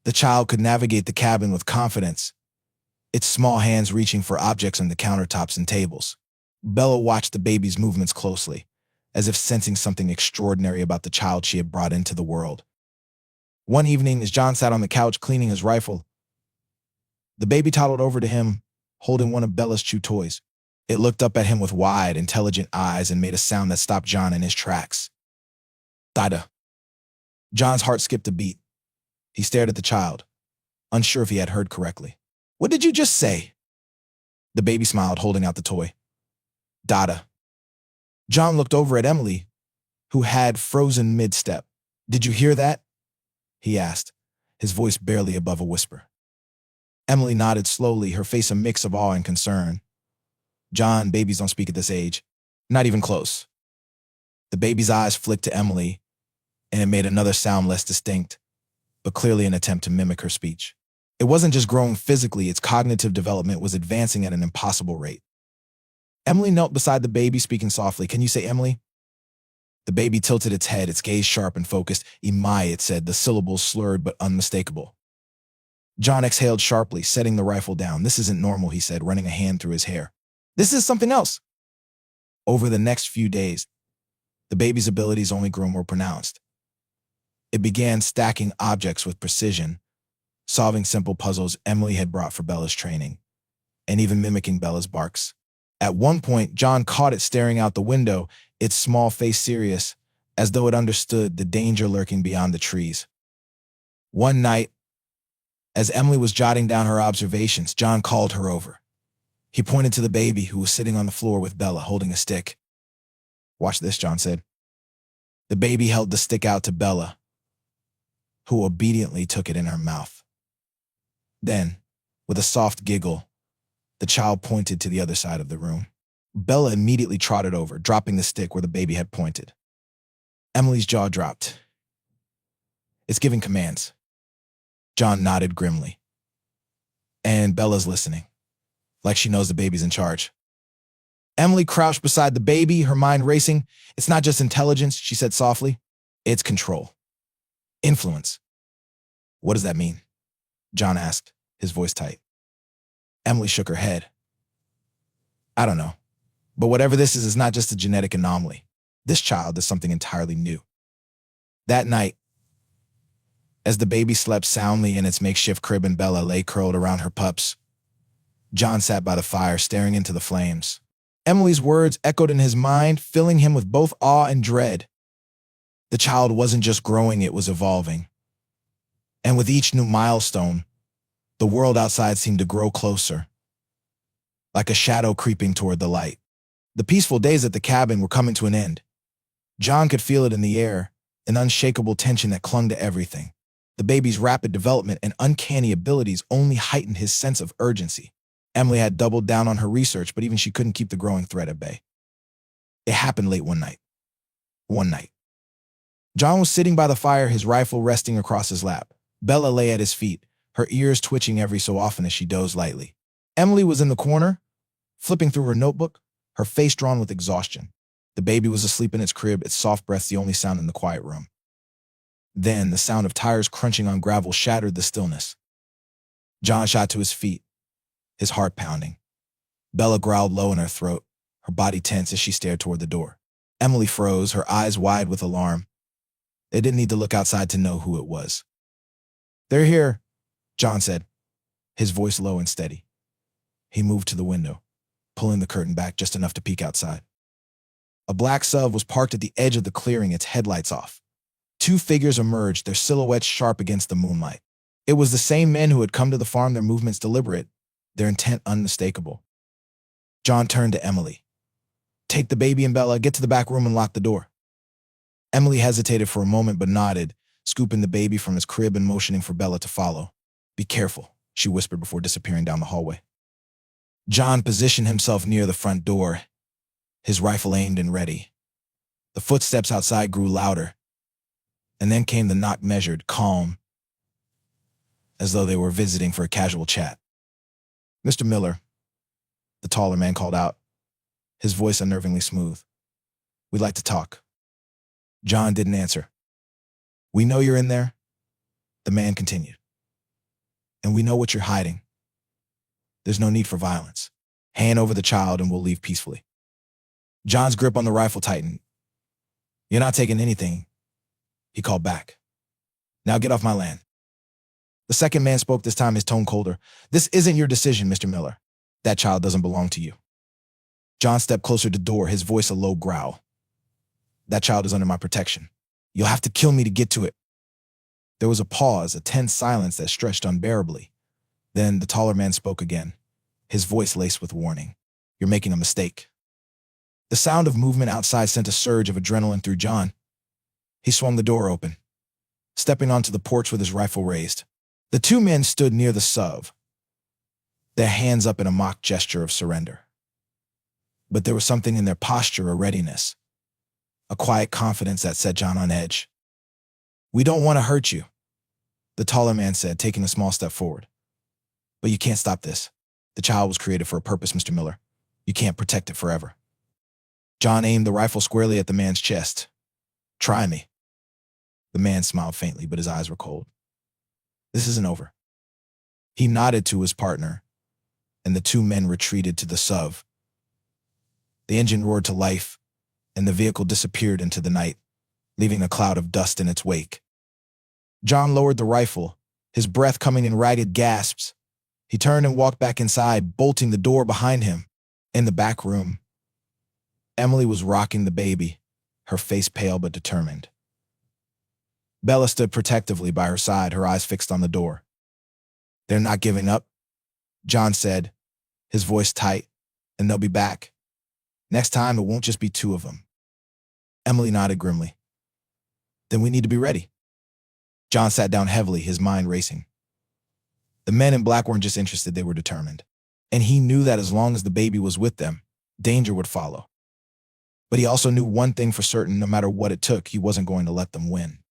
the child could navigate the cabin with confidence, its small hands reaching for objects on the countertops and tables. Bella watched the baby's movements closely, as if sensing something extraordinary about the child she had brought into the world. One evening, as John sat on the couch cleaning his rifle, the baby toddled over to him, holding one of Bella's chew toys. It looked up at him with wide, intelligent eyes and made a sound that stopped John in his tracks. Dada. John's heart skipped a beat. He stared at the child, unsure if he had heard correctly. What did you just say? The baby smiled, holding out the toy. Dada. John looked over at Emily, who had frozen mid-step. Did you hear that? He asked, his voice barely above a whisper. Emily nodded slowly, her face a mix of awe and concern. John, babies don't speak at this age. Not even close. The baby's eyes flicked to Emily, and it made another sound less distinct, but clearly an attempt to mimic her speech. It wasn't just growing physically, its cognitive development was advancing at an impossible rate. Emily knelt beside the baby, speaking softly. Can you say Emily? The baby tilted its head, its gaze sharp and focused. Imai, it said, the syllables slurred but unmistakable. John exhaled sharply, setting the rifle down. This isn't normal, he said, running a hand through his hair. This is something else. Over the next few days, the baby's abilities only grew more pronounced. It began stacking objects with precision, solving simple puzzles Emily had brought for Bella's training, and even mimicking Bella's barks. At one point, John caught it staring out the window, its small face serious, as though it understood the danger lurking beyond the trees. One night, as Emily was jotting down her observations, John called her over. He pointed to the baby, who was sitting on the floor with Bella, holding a stick. Watch this, John said. The baby held the stick out to Bella, who obediently took it in her mouth. Then, with a soft giggle, the child pointed to the other side of the room. Bella immediately trotted over, dropping the stick where the baby had pointed. Emily's jaw dropped. It's giving commands. John nodded grimly. And Bella's listening, like she knows the baby's in charge. Emily crouched beside the baby, her mind racing. It's not just intelligence, she said softly. It's control. Influence. What does that mean? John asked, his voice tight. Emily shook her head. I don't know. But whatever this is not just a genetic anomaly. This child is something entirely new. That night, as the baby slept soundly in its makeshift crib and Bella lay curled around her pups, John sat by the fire, staring into the flames. Emily's words echoed in his mind, filling him with both awe and dread. The child wasn't just growing, it was evolving. And with each new milestone, the world outside seemed to grow closer, like a shadow creeping toward the light. The peaceful days at the cabin were coming to an end. John could feel it in the air, an unshakable tension that clung to everything. The baby's rapid development and uncanny abilities only heightened his sense of urgency. Emily had doubled down on her research, but even she couldn't keep the growing threat at bay. It happened late one night. John was sitting by the fire, his rifle resting across his lap. Bella lay at his feet, her ears twitching every so often as she dozed lightly. Emily was in the corner, flipping through her notebook, her face drawn with exhaustion. The baby was asleep in its crib, its soft breath the only sound in the quiet room. Then the sound of tires crunching on gravel shattered the stillness. John shot to his feet, his heart pounding. Bella growled low in her throat, her body tense as she stared toward the door. Emily froze, her eyes wide with alarm. They didn't need to look outside to know who it was. They're here, John said, his voice low and steady. He moved to the window, pulling the curtain back just enough to peek outside. A black SUV was parked at the edge of the clearing, its headlights off. Two figures emerged, their silhouettes sharp against the moonlight. It was the same men who had come to the farm, their movements deliberate, their intent unmistakable. John turned to Emily. Take the baby and Bella, get to the back room and lock the door. Emily hesitated for a moment but nodded, scooping the baby from his crib and motioning for Bella to follow. "Be careful," she whispered before disappearing down the hallway. John positioned himself near the front door, his rifle aimed and ready. The footsteps outside grew louder, and then came the knock, measured, calm, as though they were visiting for a casual chat. "Mr. Miller," the taller man called out, his voice unnervingly smooth. "We'd like to talk." John didn't answer. "We know you're in there," the man continued. "And we know what you're hiding. There's no need for violence. Hand over the child and we'll leave peacefully." John's grip on the rifle tightened. "You're not taking anything," he called back. "Now get off my land." The second man spoke, this time his tone colder. "This isn't your decision, Mr. Miller. That child doesn't belong to you." John stepped closer to the door, his voice a low growl. "That child is under my protection. You'll have to kill me to get to it." There was a pause, a tense silence that stretched unbearably. Then the taller man spoke again, his voice laced with warning. "You're making a mistake." The sound of movement outside sent a surge of adrenaline through John. He swung the door open, stepping onto the porch with his rifle raised. The two men stood near the SUV, their hands up in a mock gesture of surrender. But there was something in their posture, a readiness, a quiet confidence that set John on edge. "We don't want to hurt you," the taller man said, taking a small step forward. "But you can't stop this. The child was created for a purpose, Mr. Miller. You can't protect it forever." John aimed the rifle squarely at the man's chest. "Try me." The man smiled faintly, but his eyes were cold. "This isn't over." He nodded to his partner, and the two men retreated to the SUV. The engine roared to life, and the vehicle disappeared into the night, leaving a cloud of dust in its wake. John lowered the rifle, his breath coming in ragged gasps. He turned and walked back inside, bolting the door behind him. In the back room, Emily was rocking the baby, her face pale but determined. Bella stood protectively by her side, her eyes fixed on the door. "They're not giving up," John said, his voice tight, "and they'll be back. Next time, it won't just be two of them." Emily nodded grimly. "Then we need to be ready." John sat down heavily, his mind racing. The men in black weren't just interested, they were determined. And he knew that as long as the baby was with them, danger would follow. But he also knew one thing for certain: no matter what it took, he wasn't going to let them win.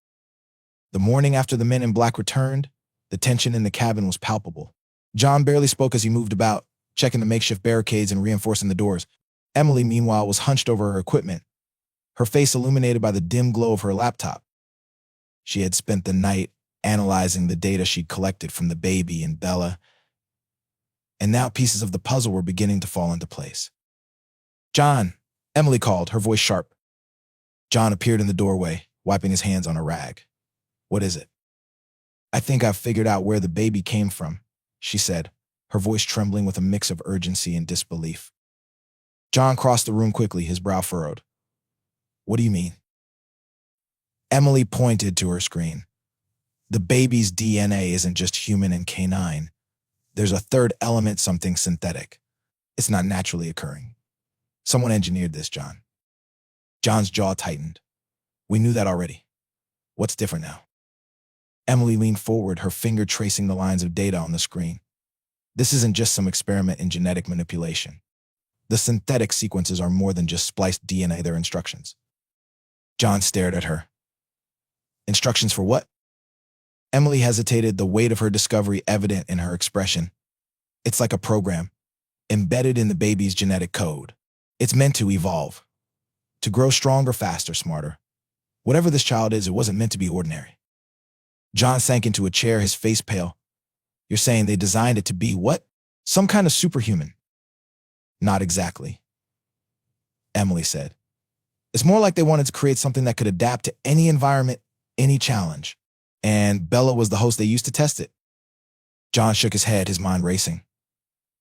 The morning after the men in black returned, the tension in the cabin was palpable. John barely spoke as he moved about, checking the makeshift barricades and reinforcing the doors. Emily, meanwhile, was hunched over her equipment, her face illuminated by the dim glow of her laptop. She had spent the night analyzing the data she'd collected from the baby and Bella, and now pieces of the puzzle were beginning to fall into place. "John," Emily called, her voice sharp. John appeared in the doorway, wiping his hands on a rag. "What is it?" "I think I've figured out where the baby came from," she said, her voice trembling with a mix of urgency and disbelief. John crossed the room quickly, his brow furrowed. "What do you mean?" Emily pointed to her screen. "The baby's DNA isn't just human and canine. There's a third element, something synthetic. It's not naturally occurring. Someone engineered this, John." John's jaw tightened. "We knew that already. What's different now?" Emily leaned forward, her finger tracing the lines of data on the screen. "This isn't just some experiment in genetic manipulation. The synthetic sequences are more than just spliced DNA, they're instructions." John stared at her. "Instructions for what?" Emily hesitated, the weight of her discovery evident in her expression. "It's like a program, embedded in the baby's genetic code. It's meant to evolve, to grow stronger, faster, smarter. Whatever this child is, it wasn't meant to be ordinary." John sank into a chair, his face pale. "You're saying they designed it to be what? Some kind of superhuman?" "Not exactly," Emily said. "It's more like they wanted to create something that could adapt to any environment, any challenge. And Bella was the host they used to test it." John shook his head, his mind racing.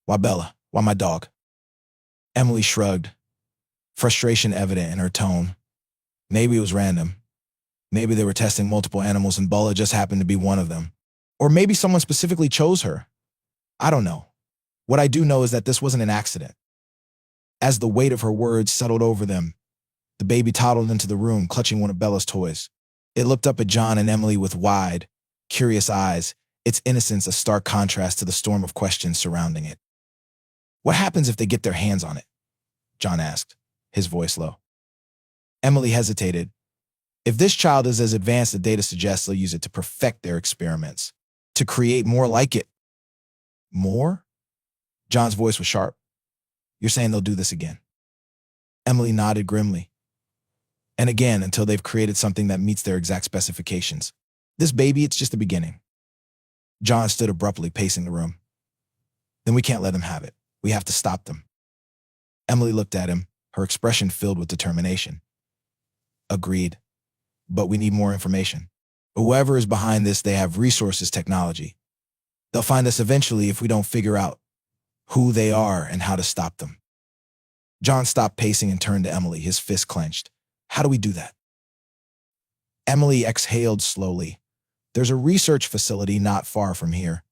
"Why Bella? Why my dog?" Emily shrugged, frustration evident in her tone. "Maybe it was random. Maybe they were testing multiple animals and Bella just happened to be one of them. Or maybe someone specifically chose her. I don't know. What I do know is that this wasn't an accident." As the weight of her words settled over them, the baby toddled into the room, clutching one of Bella's toys. It looked up at John and Emily with wide, curious eyes, its innocence a stark contrast to the storm of questions surrounding it. "What happens if they get their hands on it?" John asked, his voice low. Emily hesitated. "If this child is as advanced as data suggests, they'll use it to perfect their experiments, to create more like it." "More?" John's voice was sharp. "You're saying they'll do this again?" Emily nodded grimly. "And again, until they've created something that meets their exact specifications. This baby, it's just the beginning." John stood abruptly, pacing the room. "Then we can't let them have it. We have to stop them." Emily looked at him, her expression filled with determination. "Agreed. But we need more information. Whoever is behind this, they have resources, technology. They'll find us eventually if we don't figure out who they are and how to stop them." John stopped pacing and turned to Emily, his fist clenched. "How do we do that?" Emily exhaled slowly. "There's a research facility not far from here.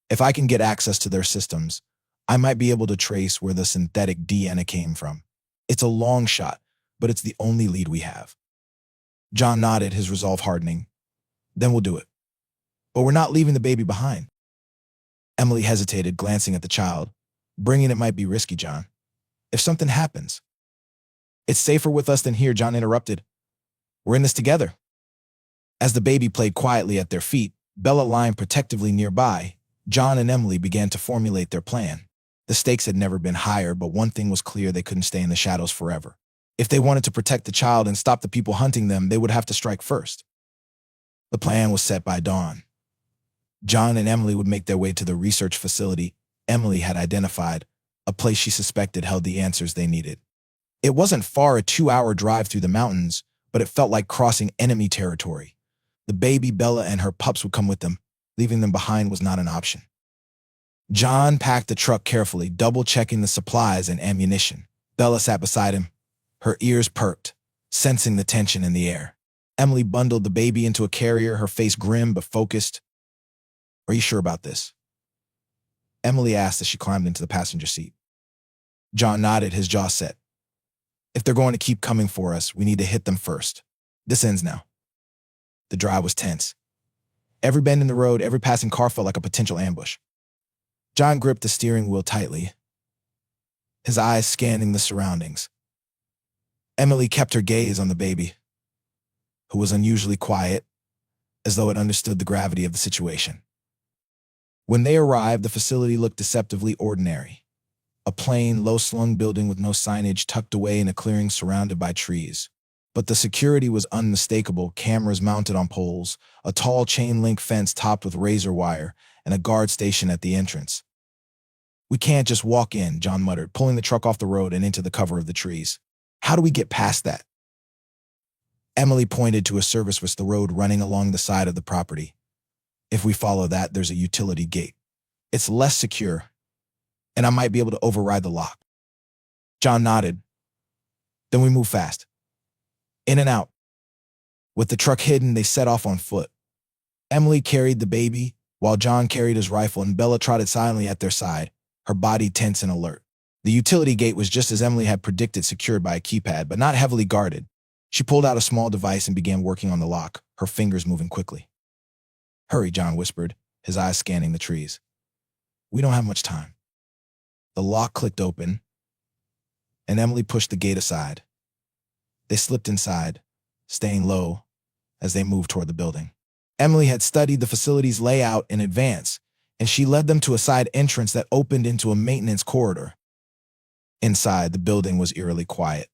If I can get access to their systems, I might be able to trace where the synthetic DNA came from. It's a long shot, but it's the only lead we have." John nodded, his resolve hardening. "Then we'll do it. But we're not leaving the baby behind." Emily hesitated, glancing at the child. "Bringing it might be risky, John. If something happens." "It's safer with us than here," John interrupted. "We're in this together." As the baby played quietly at their feet, Bella lying protectively nearby, John and Emily began to formulate their plan. The stakes had never been higher, but one thing was clear: they couldn't stay in the shadows forever. If they wanted to protect the child and stop the people hunting them, they would have to strike first. The plan was set by dawn. John and Emily would make their way to the research facility Emily had identified, a place she suspected held the answers they needed. It wasn't far, a 2-hour drive through the mountains, but it felt like crossing enemy territory. The baby, Bella, and her pups would come with them. Leaving them behind was not an option. John packed the truck carefully, double-checking the supplies and ammunition. Bella sat beside him, her ears perked, sensing the tension in the air. Emily bundled the baby into a carrier, her face grim but focused. "Are you sure about this?" Emily asked as she climbed into the passenger seat. John nodded, his jaw set. "If they're going to keep coming for us, we need to hit them first. This ends now." The drive was tense. Every bend in the road, every passing car felt like a potential ambush. John gripped the steering wheel tightly, his eyes scanning the surroundings. Emily kept her gaze on the baby, who was unusually quiet, as though it understood the gravity of the situation. When they arrived, the facility looked deceptively ordinary. A plain, low-slung building with no signage tucked away in a clearing surrounded by trees. But the security was unmistakable: cameras mounted on poles, a tall chain-link fence topped with razor wire, and a guard station at the entrance. "We can't just walk in," John muttered, pulling the truck off the road and into the cover of the trees. "How do we get past that?" Emily pointed to a service with the road running along the side of the property. "If we follow that, there's a utility gate. It's less secure, and I might be able to override the lock." John nodded. "Then we move fast. In and out." With the truck hidden, they set off on foot. Emily carried the baby, while John carried his rifle, and Bella trotted silently at their side, her body tense and alert. The utility gate was just as Emily had predicted, secured by a keypad, but not heavily guarded. She pulled out a small device and began working on the lock, her fingers moving quickly. "Hurry," John whispered, his eyes scanning the trees. "We don't have much time." The lock clicked open, and Emily pushed the gate aside. They slipped inside, staying low as they moved toward the building. Emily had studied the facility's layout in advance, and she led them to a side entrance that opened into a maintenance corridor. Inside, the building was eerily quiet.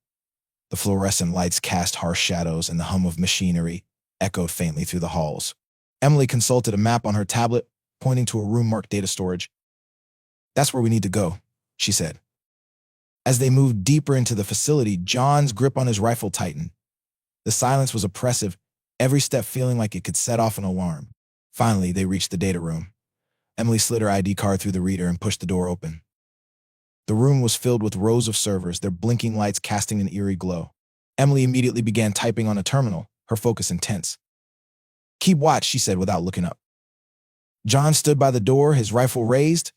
The fluorescent lights cast harsh shadows, and the hum of machinery echoed faintly through the halls. Emily consulted a map on her tablet, pointing to a room marked data storage. "That's where we need to go," she said. As they moved deeper into the facility, John's grip on his rifle tightened. The silence was oppressive, every step feeling like it could set off an alarm. Finally, they reached the data room. Emily slid her ID card through the reader and pushed the door open. The room was filled with rows of servers, their blinking lights casting an eerie glow. Emily immediately began typing on a terminal, her focus intense. "Keep watch," she said without looking up. John stood by the door, his rifle raised.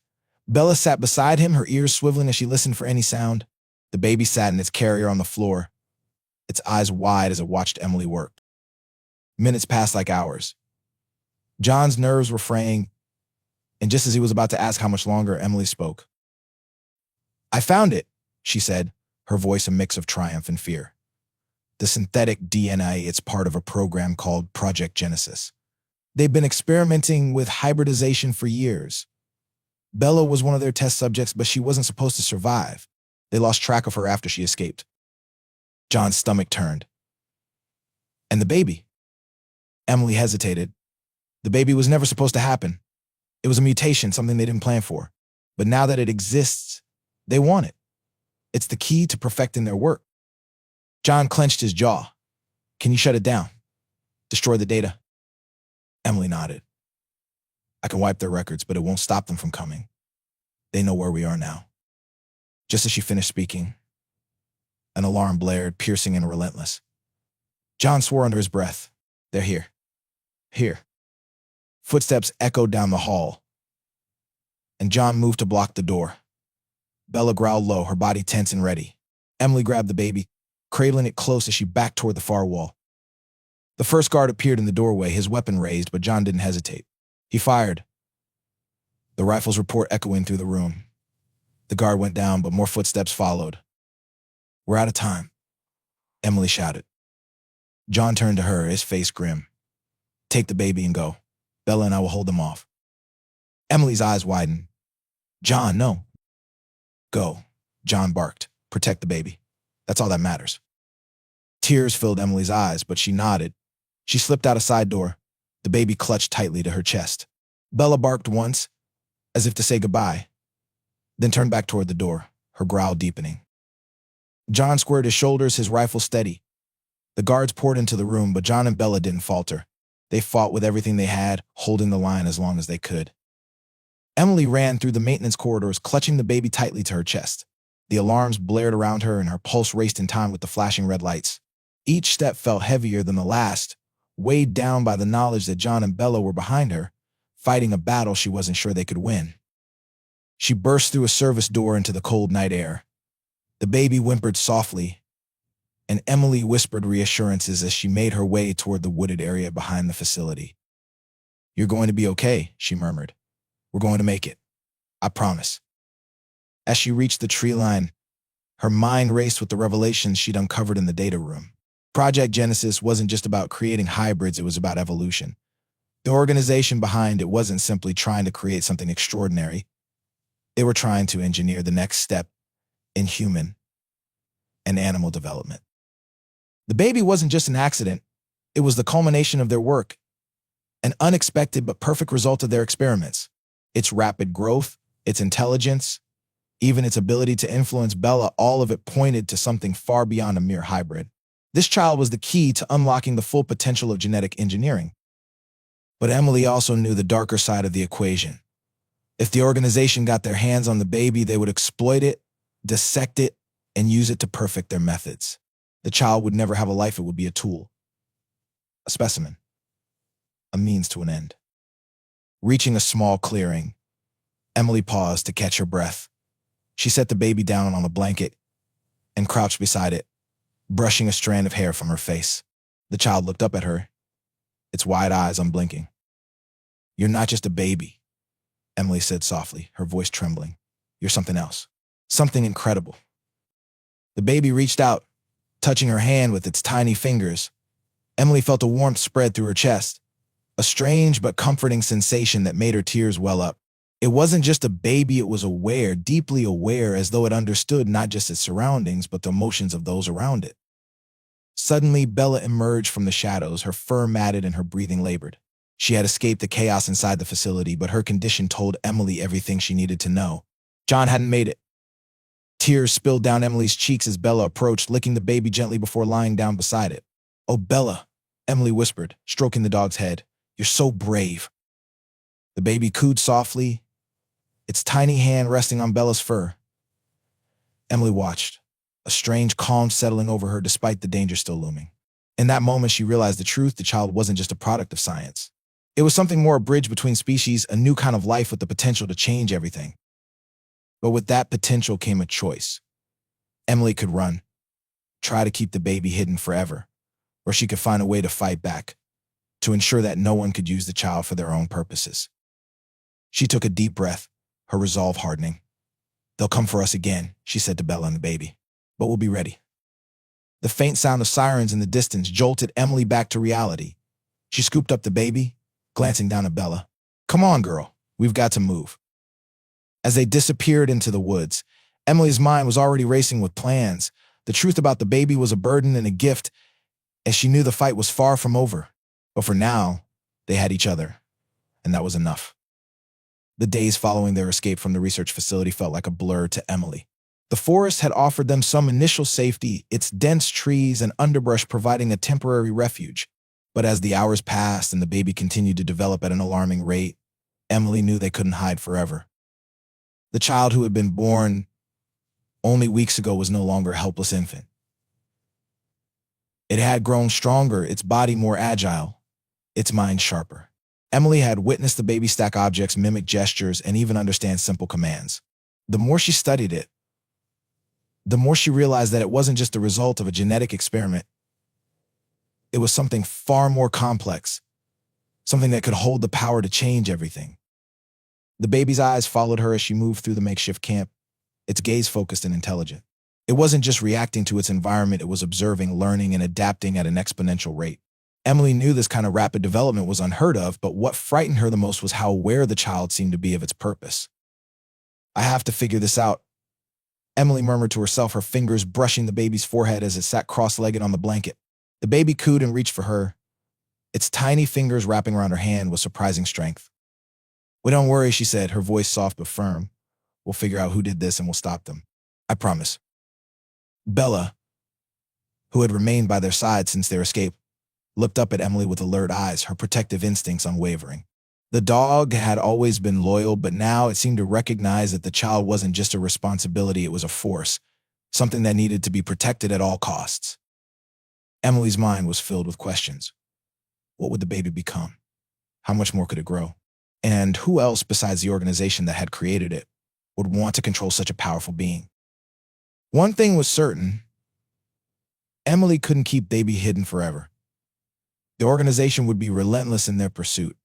Bella sat beside him, her ears swiveling as she listened for any sound. The baby sat in its carrier on the floor, its eyes wide as it watched Emily work. Minutes passed like hours. John's nerves were fraying, and just as he was about to ask how much longer, Emily spoke. "I found it," she said, her voice a mix of triumph and fear. "The synthetic DNA, it's part of a program called Project Genesis. They've been experimenting with hybridization for years. Bella was one of their test subjects, but she wasn't supposed to survive. They lost track of her after she escaped." John's stomach turned. "And the baby?" Emily hesitated. "The baby was never supposed to happen. It was a mutation, something they didn't plan for. But now that it exists, they want it. It's the key to perfecting their work." John clenched his jaw. "Can you shut it down? Destroy the data?" Emily nodded. "I can wipe their records, but it won't stop them from coming. They know where we are now." Just as she finished speaking, an alarm blared, piercing and relentless. John swore under his breath. "They're here. Here." Footsteps echoed down the hall, and John moved to block the door. Bella growled low, her body tense and ready. Emily grabbed the baby, cradling it close as she backed toward the far wall. The first guard appeared in the doorway, his weapon raised, but John didn't hesitate. He fired, the rifle's report echoing through the room. The guard went down, but more footsteps followed. "We're out of time," Emily shouted. John turned to her, his face grim. "Take the baby and go. Bella and I will hold them off." Emily's eyes widened. "John, no." "Go," John barked. "Protect the baby. That's all that matters." Tears filled Emily's eyes, but she nodded. She slipped out a side door, the baby clutched tightly to her chest. Bella barked once, as if to say goodbye, then turned back toward the door, her growl deepening. John squared his shoulders, his rifle steady. The guards poured into the room, but John and Bella didn't falter. They fought with everything they had, holding the line as long as they could. Emily ran through the maintenance corridors, clutching the baby tightly to her chest. The alarms blared around her, and her pulse raced in time with the flashing red lights. Each step felt heavier than the last, weighed down by the knowledge that John and Bella were behind her, fighting a battle she wasn't sure they could win. She burst through a service door into the cold night air. The baby whimpered softly, and Emily whispered reassurances as she made her way toward the wooded area behind the facility. "You're going to be okay," she murmured. "We're going to make it. I promise." As she reached the tree line, her mind raced with the revelations she'd uncovered in the data room. Project Genesis wasn't just about creating hybrids, it was about evolution. The organization behind it wasn't simply trying to create something extraordinary. They were trying to engineer the next step in human and animal development. The baby wasn't just an accident, it was the culmination of their work, an unexpected but perfect result of their experiments. Its rapid growth, its intelligence, even its ability to influence Bella, all of it pointed to something far beyond a mere hybrid. This child was the key to unlocking the full potential of genetic engineering. But Emily also knew the darker side of the equation. If the organization got their hands on the baby, they would exploit it, dissect it, and use it to perfect their methods. The child would never have a life, it would be a tool, a specimen, a means to an end. Reaching a small clearing, Emily paused to catch her breath. She set the baby down on a blanket and crouched beside it, brushing a strand of hair from her face. The child looked up at her, its wide eyes unblinking. "You're not just a baby," Emily said softly, her voice trembling. "You're something else, something incredible." The baby reached out, touching her hand with its tiny fingers. Emily felt a warmth spread through her chest, a strange but comforting sensation that made her tears well up. It wasn't just a baby, it was aware, deeply aware, as though it understood not just its surroundings, but the emotions of those around it. Suddenly, Bella emerged from the shadows, her fur matted and her breathing labored. She had escaped the chaos inside the facility, but her condition told Emily everything she needed to know. John hadn't made it. Tears spilled down Emily's cheeks as Bella approached, licking the baby gently before lying down beside it. "Oh, Bella," Emily whispered, stroking the dog's head. "You're so brave." The baby cooed softly, its tiny hand resting on Bella's fur. Emily watched, a strange calm settling over her despite the danger still looming. In that moment, she realized the truth. The child wasn't just a product of science. It was something more, a bridge between species, a new kind of life with the potential to change everything. But with that potential came a choice. Emily could run, try to keep the baby hidden forever, or she could find a way to fight back, to ensure that no one could use the child for their own purposes. She took a deep breath, her resolve hardening. "They'll come for us again," she said to Bella and the baby, "but we'll be ready." The faint sound of sirens in the distance jolted Emily back to reality. She scooped up the baby, glancing down at Bella. "Come on, girl, we've got to move." As they disappeared into the woods, Emily's mind was already racing with plans. The truth about the baby was a burden and a gift, as she knew the fight was far from over. But for now, they had each other, and that was enough. The days following their escape from the research facility felt like a blur to Emily. The forest had offered them some initial safety, its dense trees and underbrush providing a temporary refuge. But as the hours passed and the baby continued to develop at an alarming rate, Emily knew they couldn't hide forever. The child who had been born only weeks ago was no longer a helpless infant. It had grown stronger, its body more agile, its mind sharper. Emily had witnessed the baby stack objects, mimic gestures, and even understand simple commands. The more she studied it, the more she realized that it wasn't just the result of a genetic experiment. It was something far more complex, something that could hold the power to change everything. The baby's eyes followed her as she moved through the makeshift camp, its gaze focused and intelligent. It wasn't just reacting to its environment, it was observing, learning, and adapting at an exponential rate. Emily knew this kind of rapid development was unheard of, but what frightened her the most was how aware the child seemed to be of its purpose. "I have to figure this out," Emily murmured to herself, her fingers brushing the baby's forehead as it sat cross-legged on the blanket. The baby cooed and reached for her, its tiny fingers wrapping around her hand with surprising strength. "Well, don't worry," she said, her voice soft but firm. "We'll figure out who did this and we'll stop them. I promise." Bella, who had remained by their side since their escape, looked up at Emily with alert eyes, her protective instincts unwavering. The dog had always been loyal, but now it seemed to recognize that the child wasn't just a responsibility, it was a force, something that needed to be protected at all costs. Emily's mind was filled with questions. What would the baby become? How much more could it grow? And who else besides the organization that had created it would want to control such a powerful being? One thing was certain: Emily couldn't keep baby hidden forever. The organization would be relentless in their pursuit,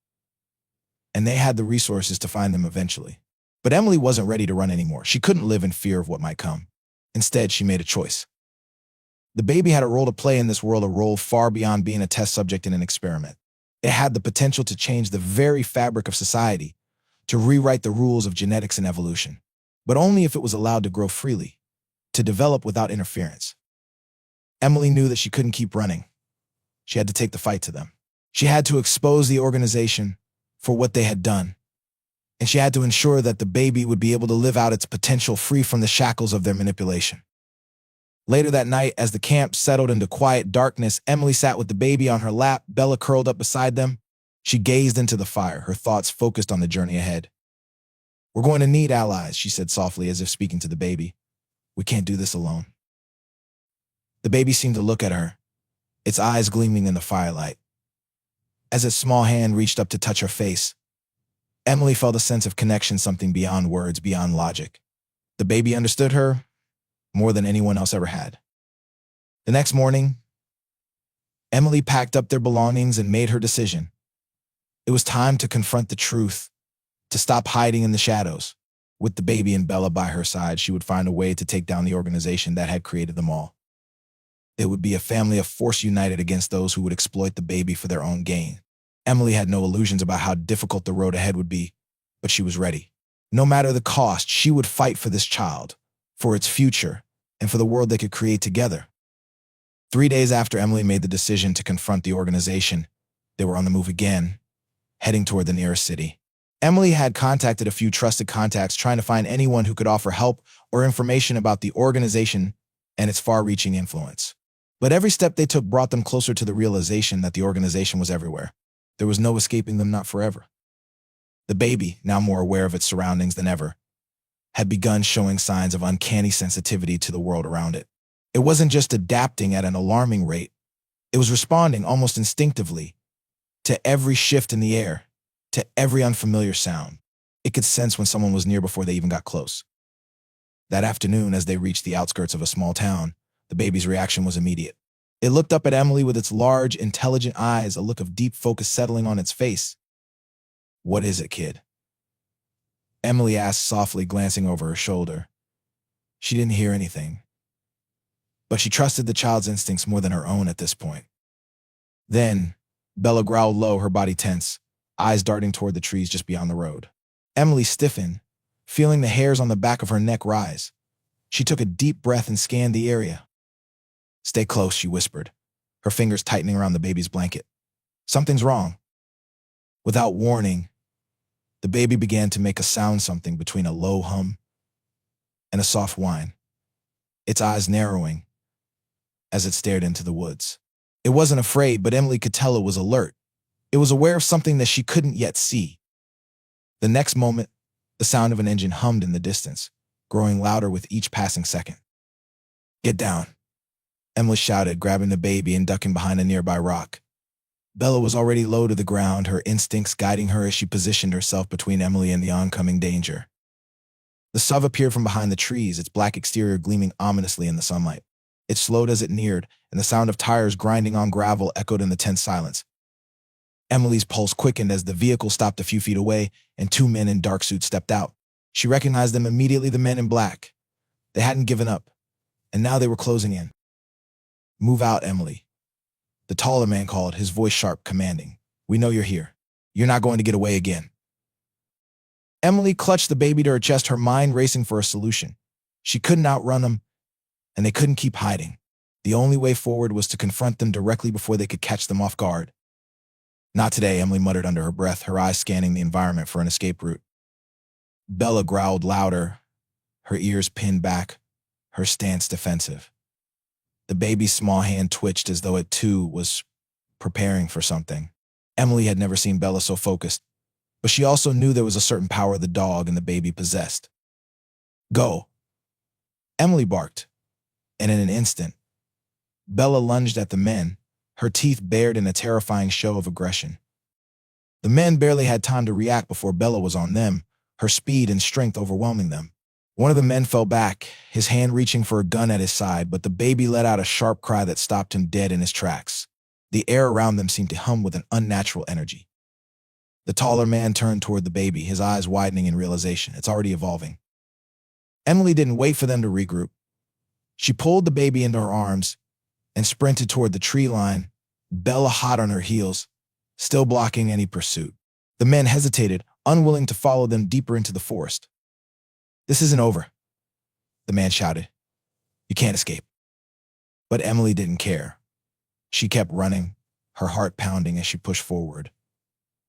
and they had the resources to find them eventually. But Emily wasn't ready to run anymore. She couldn't live in fear of what might come. Instead, she made a choice. The baby had a role to play in this world, a role far beyond being a test subject in an experiment. It had the potential to change the very fabric of society, to rewrite the rules of genetics and evolution, but only if it was allowed to grow freely, to develop without interference. Emily knew that she couldn't keep running. She had to take the fight to them. She had to expose the organization for what they had done, and she had to ensure that the baby would be able to live out its potential free from the shackles of their manipulation. Later that night, as the camp settled into quiet darkness, Emily sat with the baby on her lap, Bella curled up beside them. She gazed into the fire, her thoughts focused on the journey ahead. "We're going to need allies," she said softly, as if speaking to the baby. "We can't do this alone." The baby seemed to look at her, its eyes gleaming in the firelight. As its small hand reached up to touch her face, Emily felt a sense of connection, something beyond words, beyond logic. The baby understood her more than anyone else ever had. The next morning, Emily packed up their belongings and made her decision. It was time to confront the truth, to stop hiding in the shadows. With the baby and Bella by her side, she would find a way to take down the organization that had created them all. It would be a family of force united against those who would exploit the baby for their own gain. Emily had no illusions about how difficult the road ahead would be, but she was ready. No matter the cost, she would fight for this child, for its future, and for the world they could create together. 3 days after Emily made the decision to confront the organization, they were on the move again, heading toward the nearest city. Emily had contacted a few trusted contacts, trying to find anyone who could offer help or information about the organization and its far-reaching influence. But every step they took brought them closer to the realization that the organization was everywhere. There was no escaping them, not forever. The baby, now more aware of its surroundings than ever, had begun showing signs of uncanny sensitivity to the world around it. It wasn't just adapting at an alarming rate, it was responding almost instinctively to every shift in the air, to every unfamiliar sound. It could sense when someone was near before they even got close. That afternoon, as they reached the outskirts of a small town, the baby's reaction was immediate. It looked up at Emily with its large, intelligent eyes, a look of deep focus settling on its face. "What is it, kid?" Emily asked softly, glancing over her shoulder. She didn't hear anything, but she trusted the child's instincts more than her own at this point. Then, Bella growled low, her body tense, eyes darting toward the trees just beyond the road. Emily stiffened, feeling the hairs on the back of her neck rise. She took a deep breath and scanned the area. "Stay close," she whispered, her fingers tightening around the baby's blanket. "Something's wrong." Without warning, the baby began to make a sound, something between a low hum and a soft whine, its eyes narrowing as it stared into the woods. It wasn't afraid, but Emily could tell it was alert. It was aware of something that she couldn't yet see. The next moment, the sound of an engine hummed in the distance, growing louder with each passing second. "Get down," Emily shouted, grabbing the baby and ducking behind a nearby rock. Bella was already low to the ground, her instincts guiding her as she positioned herself between Emily and the oncoming danger. The SUV appeared from behind the trees, its black exterior gleaming ominously in the sunlight. It slowed as it neared, and the sound of tires grinding on gravel echoed in the tense silence. Emily's pulse quickened as the vehicle stopped a few feet away and two men in dark suits stepped out. She recognized them immediately, the men in black. They hadn't given up, and now they were closing in. "Move out, Emily," the taller man called, his voice sharp, commanding. "We know you're here. You're not going to get away again." Emily clutched the baby to her chest, her mind racing for a solution. She couldn't outrun them, and they couldn't keep hiding. The only way forward was to confront them directly before they could catch them off guard. "Not today," Emily muttered under her breath, her eyes scanning the environment for an escape route. Bella growled louder, her ears pinned back, her stance defensive. The baby's small hand twitched as though it too was preparing for something. Emily had never seen Bella so focused, but she also knew there was a certain power the dog and the baby possessed. "Go," Emily barked, and in an instant, Bella lunged at the men, her teeth bared in a terrifying show of aggression. The men barely had time to react before Bella was on them, her speed and strength overwhelming them. One of the men fell back, his hand reaching for a gun at his side, but the baby let out a sharp cry that stopped him dead in his tracks. The air around them seemed to hum with an unnatural energy. The taller man turned toward the baby, his eyes widening in realization. It's already evolving. Emily didn't wait for them to regroup. She pulled the baby into her arms and sprinted toward the tree line, Bella hot on her heels, still blocking any pursuit. The men hesitated, unwilling to follow them deeper into the forest. "This isn't over," the man shouted. "You can't escape." But Emily didn't care. She kept running, her heart pounding as she pushed forward,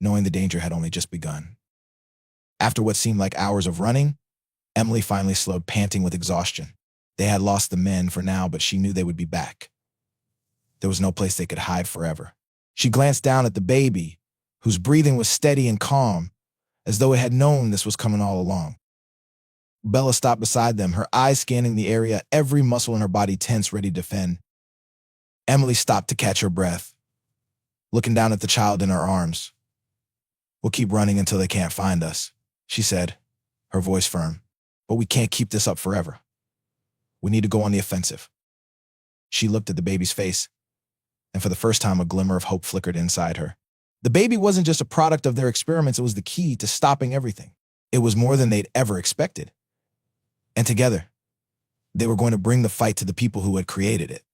knowing the danger had only just begun. After what seemed like hours of running, Emily finally slowed, panting with exhaustion. They had lost the men for now, but she knew they would be back. There was no place they could hide forever. She glanced down at the baby, whose breathing was steady and calm, as though it had known this was coming all along. Bella stopped beside them, her eyes scanning the area, every muscle in her body tense, ready to defend. Emily stopped to catch her breath, looking down at the child in her arms. "We'll keep running until they can't find us," she said, her voice firm. "But we can't keep this up forever. We need to go on the offensive." She looked at the baby's face, and for the first time a glimmer of hope flickered inside her. The baby wasn't just a product of their experiments, it was the key to stopping everything. It was more than they'd ever expected. And together, they were going to bring the fight to the people who had created it.